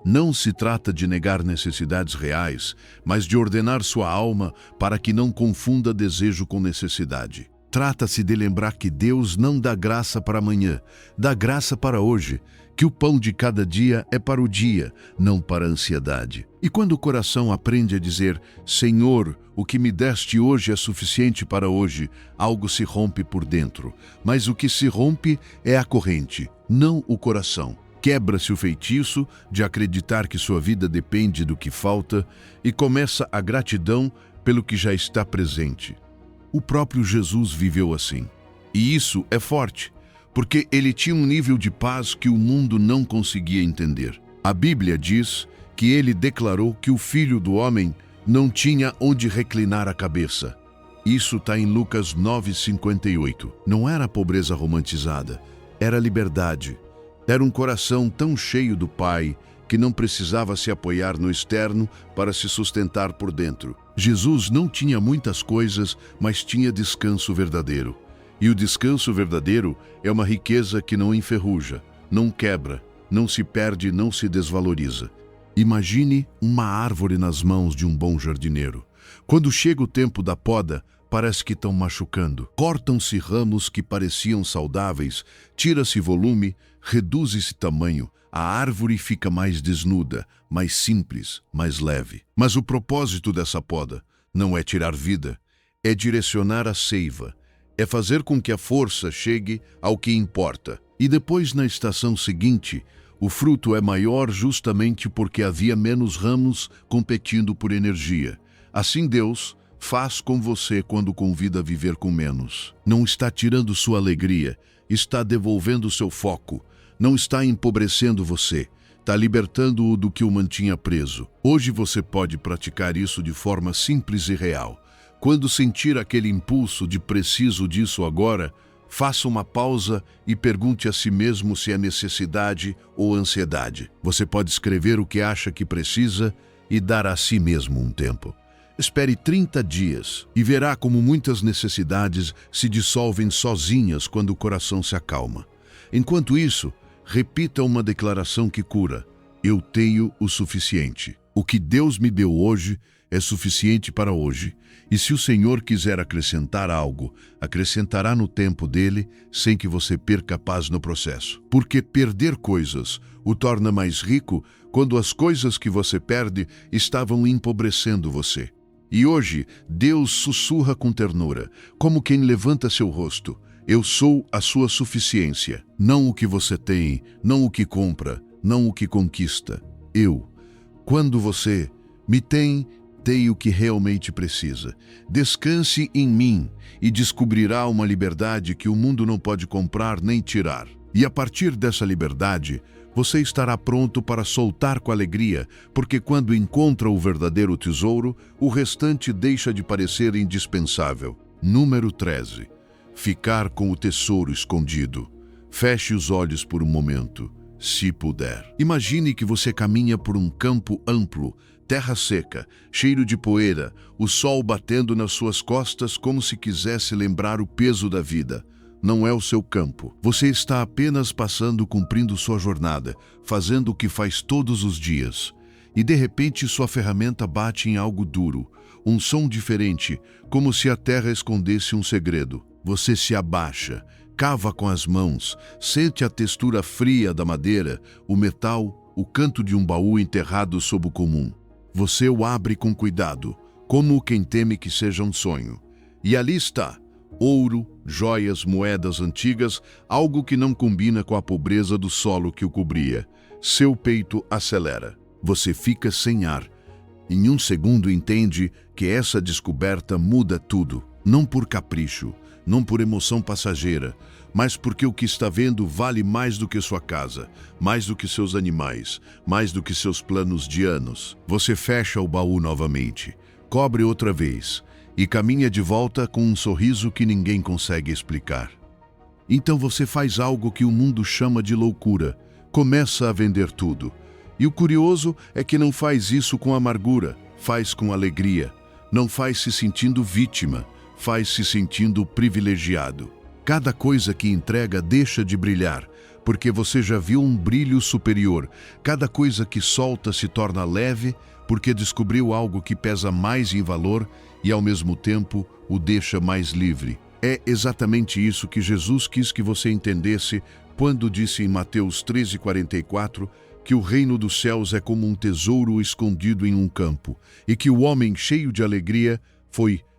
A: Não se trata de negar necessidades reais, mas de ordenar sua alma para que não confunda desejo com necessidade. Trata-se de lembrar que Deus não dá graça para amanhã, dá graça para hoje, que o pão de cada dia é para o dia, não para a ansiedade. E quando o coração aprende a dizer, Senhor, o que me deste hoje é suficiente para hoje, algo se rompe por dentro. Mas o que se rompe é a corrente, não o coração. Quebra-se o feitiço de acreditar que sua vida depende do que falta e começa a gratidão pelo que já está presente. O próprio Jesus viveu assim. E isso é forte, porque ele tinha um nível de paz que o mundo não conseguia entender. A Bíblia diz que ele declarou que o Filho do Homem não tinha onde reclinar a cabeça. Isso está em Lucas 9,58. Não era pobreza romantizada, era liberdade. Era um coração tão cheio do Pai que não precisava se apoiar no externo para se sustentar por dentro. Jesus não tinha muitas coisas, mas tinha descanso verdadeiro. E o descanso verdadeiro é uma riqueza que não enferruja, não quebra, não se perde, não se desvaloriza. Imagine uma árvore nas mãos de um bom jardineiro. Quando chega o tempo da poda, parece que estão machucando. Cortam-se ramos que pareciam saudáveis, tira-se volume, reduz-se tamanho, a árvore fica mais desnuda, mais simples, mais leve. Mas o propósito dessa poda não é tirar vida, é direcionar a seiva, é fazer com que a força chegue ao que importa. E depois, na estação seguinte, o fruto é maior justamente porque havia menos ramos competindo por energia. Assim Deus faz com você quando convida a viver com menos. Não está tirando sua alegria, está devolvendo seu foco. Não está empobrecendo você, está libertando-o do que o mantinha preso. Hoje você pode praticar isso de forma simples e real. Quando sentir aquele impulso de preciso disso agora, faça uma pausa e pergunte a si mesmo se é necessidade ou ansiedade. Você pode escrever o que acha que precisa e dar a si mesmo um tempo. Espere 30 dias e verá como muitas necessidades se dissolvem sozinhas quando o coração se acalma. Enquanto isso, repita uma declaração que cura. Eu tenho o suficiente. O que Deus me deu hoje é suficiente para hoje. E se o Senhor quiser acrescentar algo, acrescentará no tempo dele, sem que você perca a paz no processo. Porque perder coisas o torna mais rico quando as coisas que você perde estavam empobrecendo você. E hoje, Deus sussurra com ternura, como quem levanta seu rosto. Eu sou a sua suficiência, não o que você tem, não o que compra, não o que conquista. Eu. Quando você me tem o que realmente precisa. Descanse em mim e descobrirá uma liberdade que o mundo não pode comprar nem tirar. E a partir dessa liberdade, você estará pronto para soltar com alegria, porque quando encontra o verdadeiro tesouro, o restante deixa de parecer indispensável. Número 13. Ficar com o tesouro escondido. Feche os olhos por um momento, se puder. Imagine que você caminha por um campo amplo, terra seca, cheiro de poeira, o sol batendo nas suas costas como se quisesse lembrar o peso da vida. Não é o seu campo. Você está apenas passando, cumprindo sua jornada, fazendo o que faz todos os dias. E de repente sua ferramenta bate em algo duro, um som diferente, como se a terra escondesse um segredo. Você se abaixa, cava com as mãos, sente a textura fria da madeira, o metal, o canto de um baú enterrado sob o comum. Você o abre com cuidado, como quem teme que seja um sonho. E ali está, ouro, joias, moedas antigas, algo que não combina com a pobreza do solo que o cobria. Seu peito acelera. Você fica sem ar. Em um segundo entende que essa descoberta muda tudo, não por capricho, não por emoção passageira, mas porque o que está vendo vale mais do que sua casa, mais do que seus animais, mais do que seus planos de anos. Você fecha o baú novamente, cobre outra vez e caminha de volta com um sorriso que ninguém consegue explicar. Então você faz algo que o mundo chama de loucura, começa a vender tudo. E o curioso é que não faz isso com amargura, faz com alegria. Não faz se sentindo vítima, faz se sentindo privilegiado. Cada coisa que entrega deixa de brilhar, porque você já viu um brilho superior. Cada coisa que solta se torna leve, porque descobriu algo que pesa mais em valor e, ao mesmo tempo, o deixa mais livre. É exatamente isso que Jesus quis que você entendesse quando disse em Mateus 13:44 que o reino dos céus é como um tesouro escondido em um campo e que o homem cheio de alegria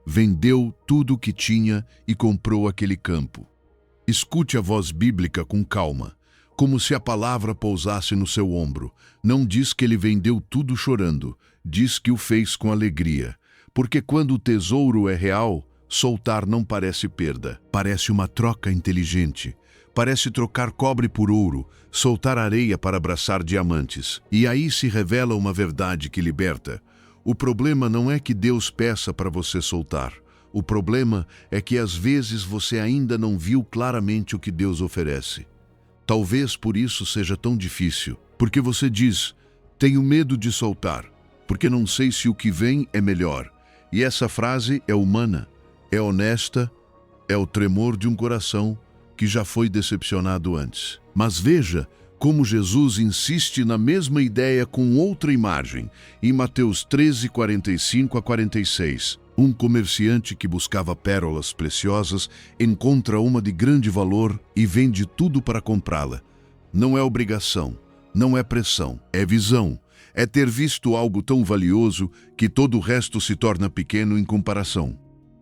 A: vendeu tudo o que tinha e comprou aquele campo. Escute a voz bíblica com calma. como se a palavra pousasse no seu ombro. Não diz que ele vendeu tudo chorando, diz que o fez com alegria. Porque quando o tesouro é real, soltar não parece perda, parece uma troca inteligente. Parece trocar cobre por ouro, soltar areia para abraçar diamantes. E aí se revela uma verdade que liberta. O problema não é que Deus peça para você soltar. O problema é que às vezes você ainda não viu claramente o que Deus oferece. Talvez por isso seja tão difícil, porque você diz, tenho medo de soltar, porque não sei se o que vem é melhor. E essa frase é humana, é honesta, é o tremor de um coração que já foi decepcionado antes. Mas veja como Jesus insiste na mesma ideia com outra imagem, em Mateus 13, 45 a 46. Um comerciante que buscava pérolas preciosas encontra uma de grande valor e vende tudo para comprá-la. Não é obrigação, não é pressão, é visão. É ter visto algo tão valioso que todo o resto se torna pequeno em comparação.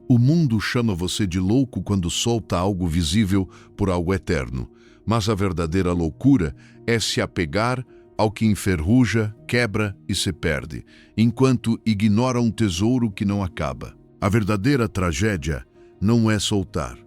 A: O mundo chama você de louco quando solta algo visível por algo eterno. Mas a verdadeira loucura é se apegar ao que enferruja, quebra e se perde, enquanto ignora um tesouro que não acaba. A verdadeira tragédia não é soltar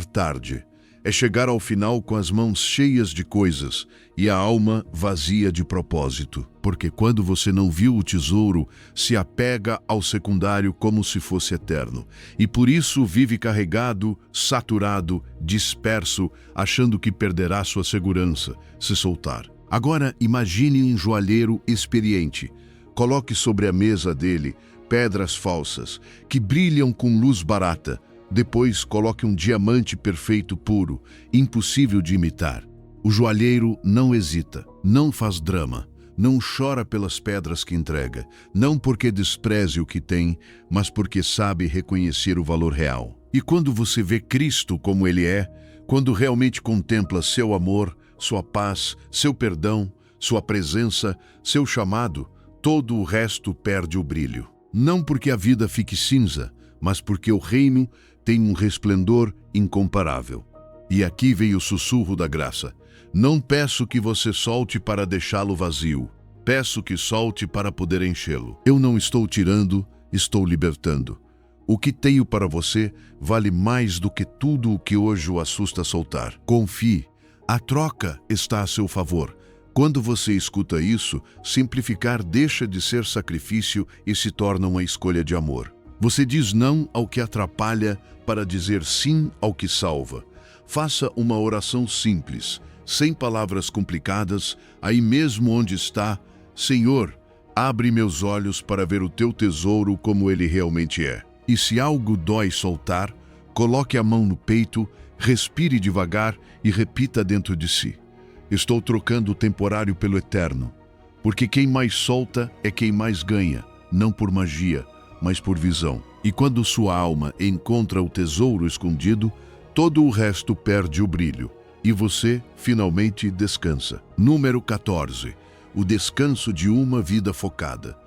A: tarde. É chegar ao final com as mãos cheias de coisas e a alma vazia de propósito. Porque quando você não viu o tesouro, se apega ao secundário como se fosse eterno. E por isso vive carregado, saturado, disperso, achando que perderá sua segurança se soltar. Agora imagine um joalheiro experiente. Coloque sobre a mesa dele pedras falsas, que brilham com luz barata. Depois coloque um diamante perfeito puro, impossível de imitar. O joalheiro não hesita, não faz drama, não chora pelas pedras que entrega, não porque despreze o que tem, mas porque sabe reconhecer o valor real. E quando você vê Cristo como Ele é, quando realmente contempla seu amor, sua paz, seu perdão, sua presença, seu chamado, todo o resto perde o brilho. Não porque a vida fique cinza, mas porque o reino tem um resplendor incomparável. E aqui vem o sussurro da graça. Não peço que você solte para deixá-lo vazio. Peço que solte para poder enchê-lo. Eu não estou tirando, estou libertando. O que tenho para você vale mais do que tudo o que hoje o assusta soltar. Confie. A troca está a seu favor. Quando você escuta isso, simplificar deixa de ser sacrifício e se torna uma escolha de amor. Você diz não ao que atrapalha para dizer sim ao que salva. Faça uma oração simples, sem palavras complicadas, aí mesmo onde está. Senhor, abre meus olhos para ver o teu tesouro como ele realmente é. E se algo dói soltar, coloque a mão no peito, respire devagar e repita dentro de si. Estou trocando o temporário pelo eterno, porque quem mais solta é quem mais ganha, não por magia, mas por visão. E quando sua alma encontra o tesouro escondido, todo o resto perde o brilho, e você finalmente descansa. Número 14. O descanso de uma vida focada.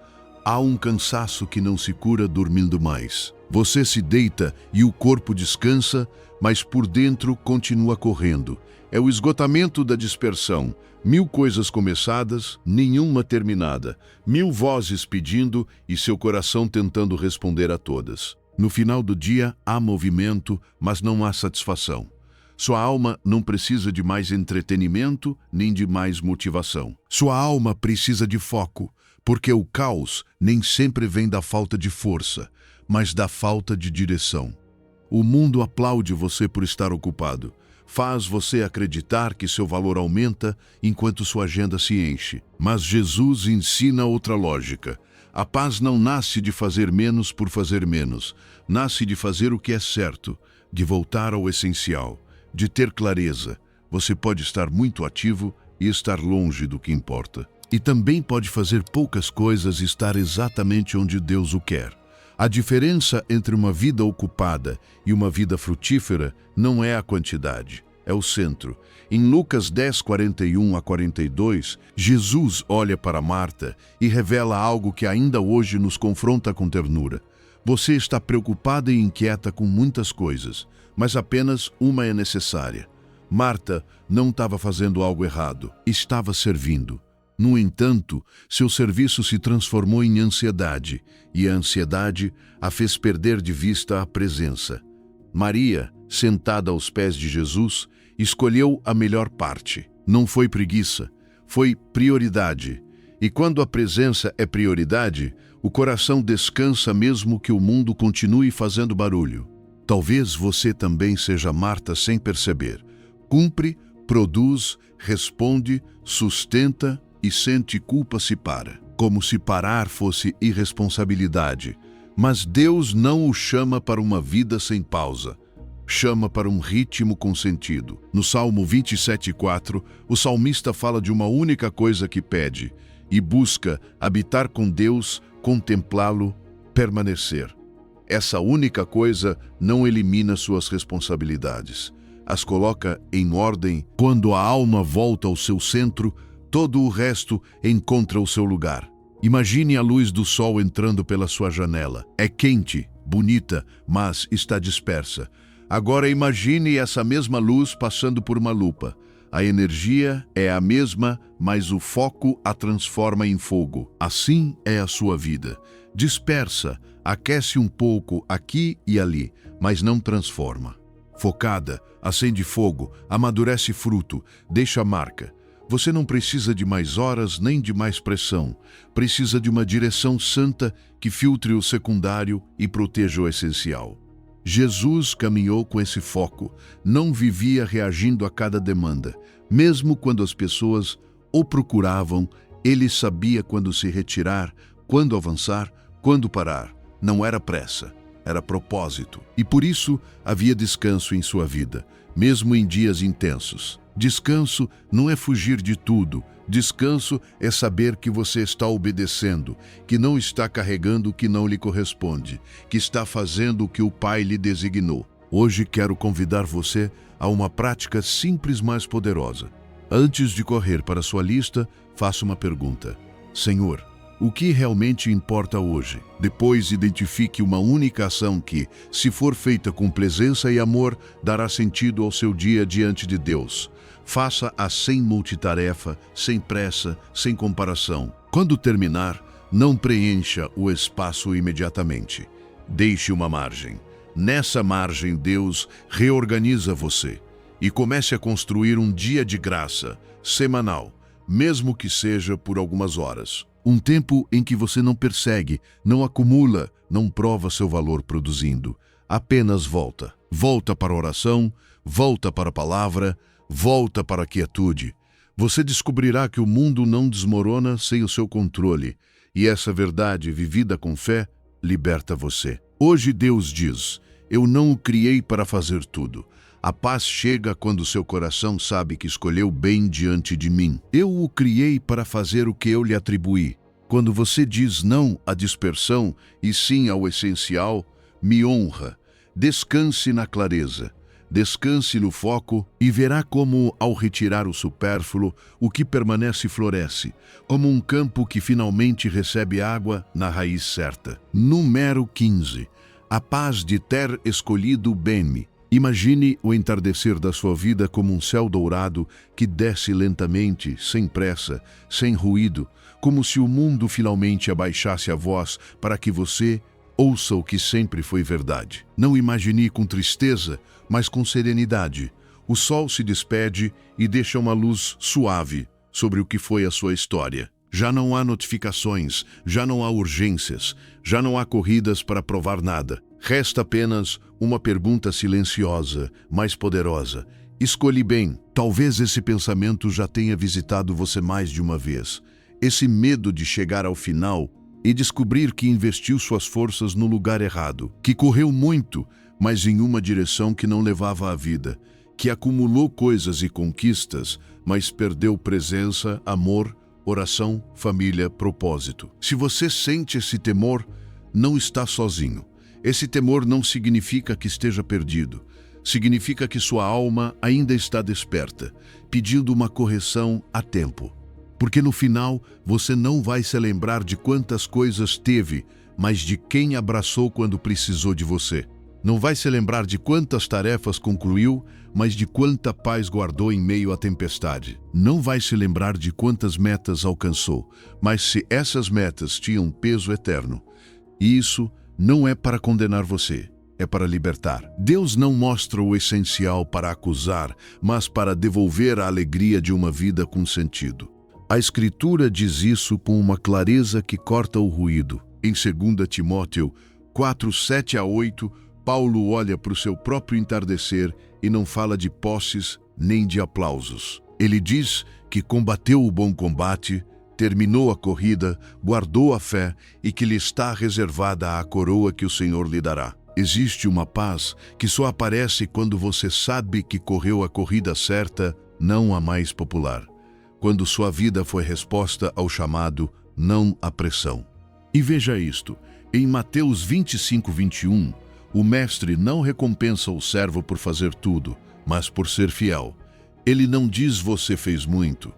A: Há um cansaço que não se cura dormindo mais. Você se deita e o corpo descansa, mas por dentro continua correndo. É o esgotamento da dispersão. 1000 coisas começadas, nenhuma terminada. 1000 vozes pedindo e seu coração tentando responder a todas. No final do dia, há movimento, mas não há satisfação. Sua alma não precisa de mais entretenimento, nem de mais motivação. Sua alma precisa de foco, porque o caos nem sempre vem da falta de força, mas da falta de direção. O mundo aplaude você por estar ocupado. Faz você acreditar que seu valor aumenta enquanto sua agenda se enche. Mas Jesus ensina outra lógica. A paz não nasce de fazer menos por fazer menos. Nasce de fazer o que é certo, de voltar ao essencial, de ter clareza. Você pode estar muito ativo e estar longe do que importa. E também pode fazer poucas coisas e estar exatamente onde Deus o quer. A diferença entre uma vida ocupada e uma vida frutífera não é a quantidade, é o centro. Em Lucas 10, 41 a 42, Jesus olha para Marta e revela algo que ainda hoje nos confronta com ternura. Você está preocupada e inquieta com muitas coisas, mas apenas uma é necessária. Marta não estava fazendo algo errado, estava servindo. No entanto, seu serviço se transformou em ansiedade, e a ansiedade a fez perder de vista a presença. Maria, sentada aos pés de Jesus, escolheu a melhor parte. Não foi preguiça, foi prioridade. E quando a presença é prioridade, o coração descansa mesmo que o mundo continue fazendo barulho. Talvez você também seja Marta sem perceber. Cumpre, produz, responde, sustenta e sente culpa se para, como se parar fosse irresponsabilidade. Mas Deus não o chama para uma vida sem pausa. Chama para um ritmo com sentido. No Salmo 27:4, o salmista fala de uma única coisa que pede e busca habitar com Deus, contemplá-lo, permanecer. Essa única coisa não elimina suas responsabilidades. As coloca em ordem. Quando a alma volta ao seu centro, todo o resto encontra o seu lugar. Imagine a luz do sol entrando pela sua janela. É quente, bonita, mas está dispersa. Agora imagine essa mesma luz passando por uma lupa. A energia é a mesma, mas o foco a transforma em fogo. Assim é a sua vida. Dispersa, aquece um pouco aqui e ali, mas não transforma. Focada, acende fogo, amadurece fruto, deixa marca. Você não precisa de mais horas nem de mais pressão. Precisa de uma direção santa que filtre o secundário e proteja o essencial. Jesus caminhou com esse foco, não vivia reagindo a cada demanda. Mesmo quando as pessoas o procuravam, ele sabia quando se retirar, quando avançar, quando parar. Não era pressa, era propósito. E por isso havia descanso em sua vida, mesmo em dias intensos. Descanso não é fugir de tudo. Descanso é saber que você está obedecendo, que não está carregando o que não lhe corresponde, que está fazendo o que o Pai lhe designou. Hoje quero convidar você a uma prática simples, mas poderosa. Antes de correr para sua lista, faça uma pergunta. Senhor, o que realmente importa hoje? Depois identifique uma única ação que, se for feita com presença e amor, dará sentido ao seu dia diante de Deus. Faça-a sem multitarefa, sem pressa, sem comparação. Quando terminar, não preencha o espaço imediatamente. Deixe uma margem. Nessa margem, Deus reorganiza você e comece a construir um dia de graça, semanal, mesmo que seja por algumas horas. Um tempo em que você não persegue, não acumula, não prova seu valor produzindo. Apenas volta. Volta para a oração, volta para a palavra, volta para a quietude. Você descobrirá que o mundo não desmorona sem o seu controle, e essa verdade vivida com fé liberta você. Hoje Deus diz: eu não o criei para fazer tudo. A paz chega quando seu coração sabe que escolheu bem diante de mim. Eu o criei para fazer o que eu lhe atribuí. Quando você diz não à dispersão e sim ao essencial, me honra. Descanse na clareza. Descanse no foco e verá como, ao retirar o supérfluo, o que permanece floresce, como um campo que finalmente recebe água na raiz certa. Número 15. A paz de ter escolhido bem-me. Imagine o entardecer da sua vida como um céu dourado que desce lentamente, sem pressa, sem ruído, como se o mundo finalmente abaixasse a voz para que você ouça o que sempre foi verdade. Não imagine com tristeza, mas com serenidade. O sol se despede e deixa uma luz suave sobre o que foi a sua história. Já não há notificações, já não há urgências, já não há corridas para provar nada. Resta apenas uma pergunta silenciosa, mas poderosa. Escolhi bem. Talvez esse pensamento já tenha visitado você mais de uma vez. Esse medo de chegar ao final e descobrir que investiu suas forças no lugar errado, que correu muito, mas em uma direção que não levava à vida, que acumulou coisas e conquistas, mas perdeu presença, amor, oração, família, propósito. Se você sente esse temor, não está sozinho. Esse temor não significa que esteja perdido. Significa que sua alma ainda está desperta, pedindo uma correção a tempo. Porque no final, você não vai se lembrar de quantas coisas teve, mas de quem abraçou quando precisou de você. Não vai se lembrar de quantas tarefas concluiu, mas de quanta paz guardou em meio à tempestade. Não vai se lembrar de quantas metas alcançou, mas se essas metas tinham peso eterno. E isso não é para condenar você, é para libertar. Deus não mostra o essencial para acusar, mas para devolver a alegria de uma vida com sentido. A Escritura diz isso com uma clareza que corta o ruído. Em 2 Timóteo 4, 7 a 8, Paulo olha para o seu próprio entardecer e não fala de posses nem de aplausos. Ele diz que combateu o bom combate, terminou a corrida, guardou a fé e que lhe está reservada a coroa que o Senhor lhe dará. Existe uma paz que só aparece quando você sabe que correu a corrida certa, não a mais popular. Quando sua vida foi resposta ao chamado, não à pressão. E veja isto, em Mateus 25, 21, o mestre não recompensa o servo por fazer tudo, mas por ser fiel. Ele não diz você fez muito,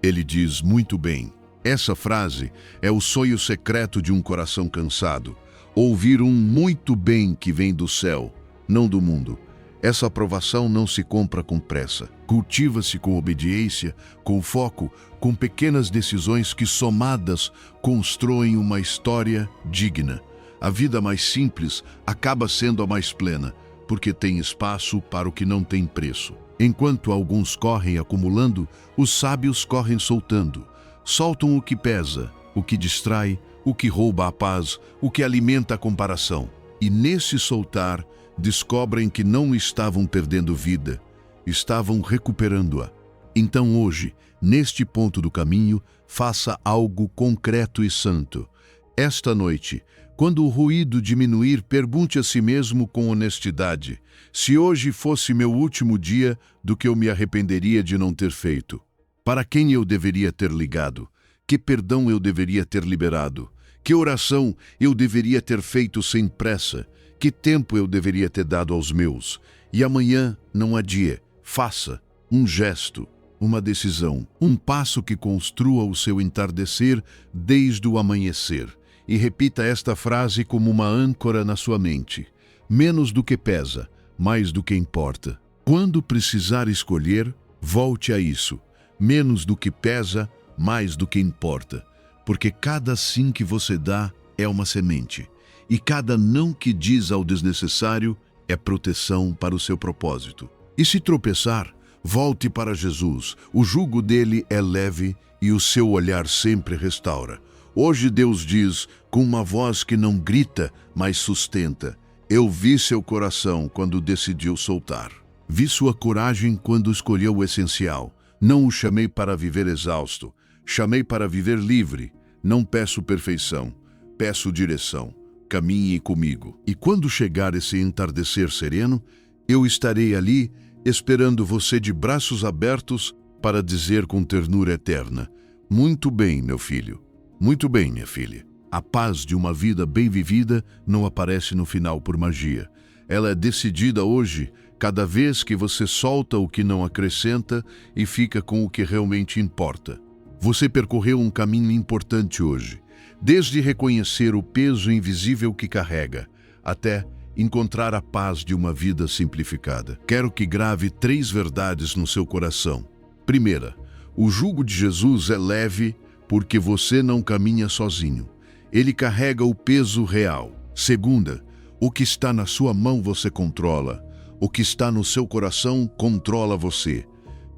A: ele diz muito bem. Essa frase é o sonho secreto de um coração cansado. Ouvir um muito bem que vem do céu, não do mundo. Essa aprovação não se compra com pressa. Cultiva-se com obediência, com foco, com pequenas decisões que, somadas, constroem uma história digna. A vida mais simples acaba sendo a mais plena, porque tem espaço para o que não tem preço. Enquanto alguns correm acumulando, os sábios correm soltando. Soltam o que pesa, o que distrai, o que rouba a paz, o que alimenta a comparação. E nesse soltar, descobrem que não estavam perdendo vida, estavam recuperando-a. Então hoje, neste ponto do caminho, faça algo concreto e santo. Esta noite, quando o ruído diminuir, pergunte a si mesmo com honestidade: se hoje fosse meu último dia, do que eu me arrependeria de não ter feito? Para quem eu deveria ter ligado? Que perdão eu deveria ter liberado? Que oração eu deveria ter feito sem pressa? Que tempo eu deveria ter dado aos meus? E amanhã não adie, faça um gesto, uma decisão, um passo que construa o seu entardecer desde o amanhecer. E repita esta frase como uma âncora na sua mente. Menos do que pesa, mais do que importa. Quando precisar escolher, volte a isso. Menos do que pesa, mais do que importa. Porque cada sim que você dá é uma semente. E cada não que diz ao desnecessário é proteção para o seu propósito. E se tropeçar, volte para Jesus. O jugo dele é leve e o seu olhar sempre restaura. Hoje Deus diz, com uma voz que não grita, mas sustenta: eu vi seu coração quando decidiu soltar. Vi sua coragem quando escolheu o essencial. Não o chamei para viver exausto, chamei para viver livre. Não peço perfeição, peço direção. Caminhe comigo. E quando chegar esse entardecer sereno, eu estarei ali, esperando você de braços abertos para dizer com ternura eterna: muito bem, meu filho. Muito bem, minha filha. A paz de uma vida bem vivida não aparece no final por magia. Ela é decidida hoje, cada vez que você solta o que não acrescenta e fica com o que realmente importa. Você percorreu um caminho importante hoje, desde reconhecer o peso invisível que carrega, até encontrar a paz de uma vida simplificada. Quero que grave 3 verdades no seu coração. Primeira, o jugo de Jesus é leve porque você não caminha sozinho. Ele carrega o peso real. Segunda, o que está na sua mão você controla. O que está no seu coração controla você.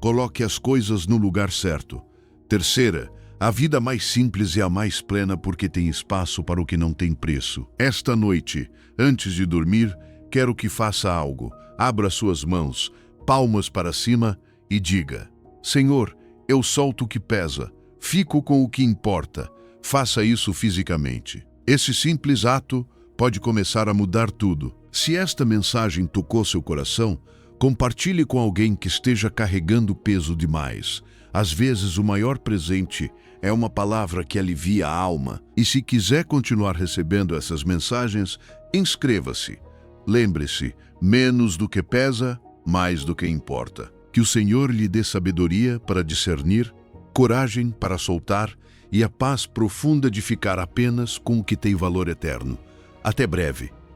A: Coloque as coisas no lugar certo. Terceira, a vida mais simples é a mais plena porque tem espaço para o que não tem preço. Esta noite, antes de dormir, quero que faça algo. Abra suas mãos, palmas para cima e diga: Senhor, eu solto o que pesa. Fico com o que importa. Faça isso fisicamente. Esse simples ato pode começar a mudar tudo. Se esta mensagem tocou seu coração, compartilhe com alguém que esteja carregando peso demais. Às vezes, o maior presente é uma palavra que alivia a alma. E se quiser continuar recebendo essas mensagens, inscreva-se. Lembre-se, menos do que pesa, mais do que importa. Que o Senhor lhe dê sabedoria para discernir, coragem para soltar e a paz profunda de ficar apenas com o que tem valor eterno. Até breve.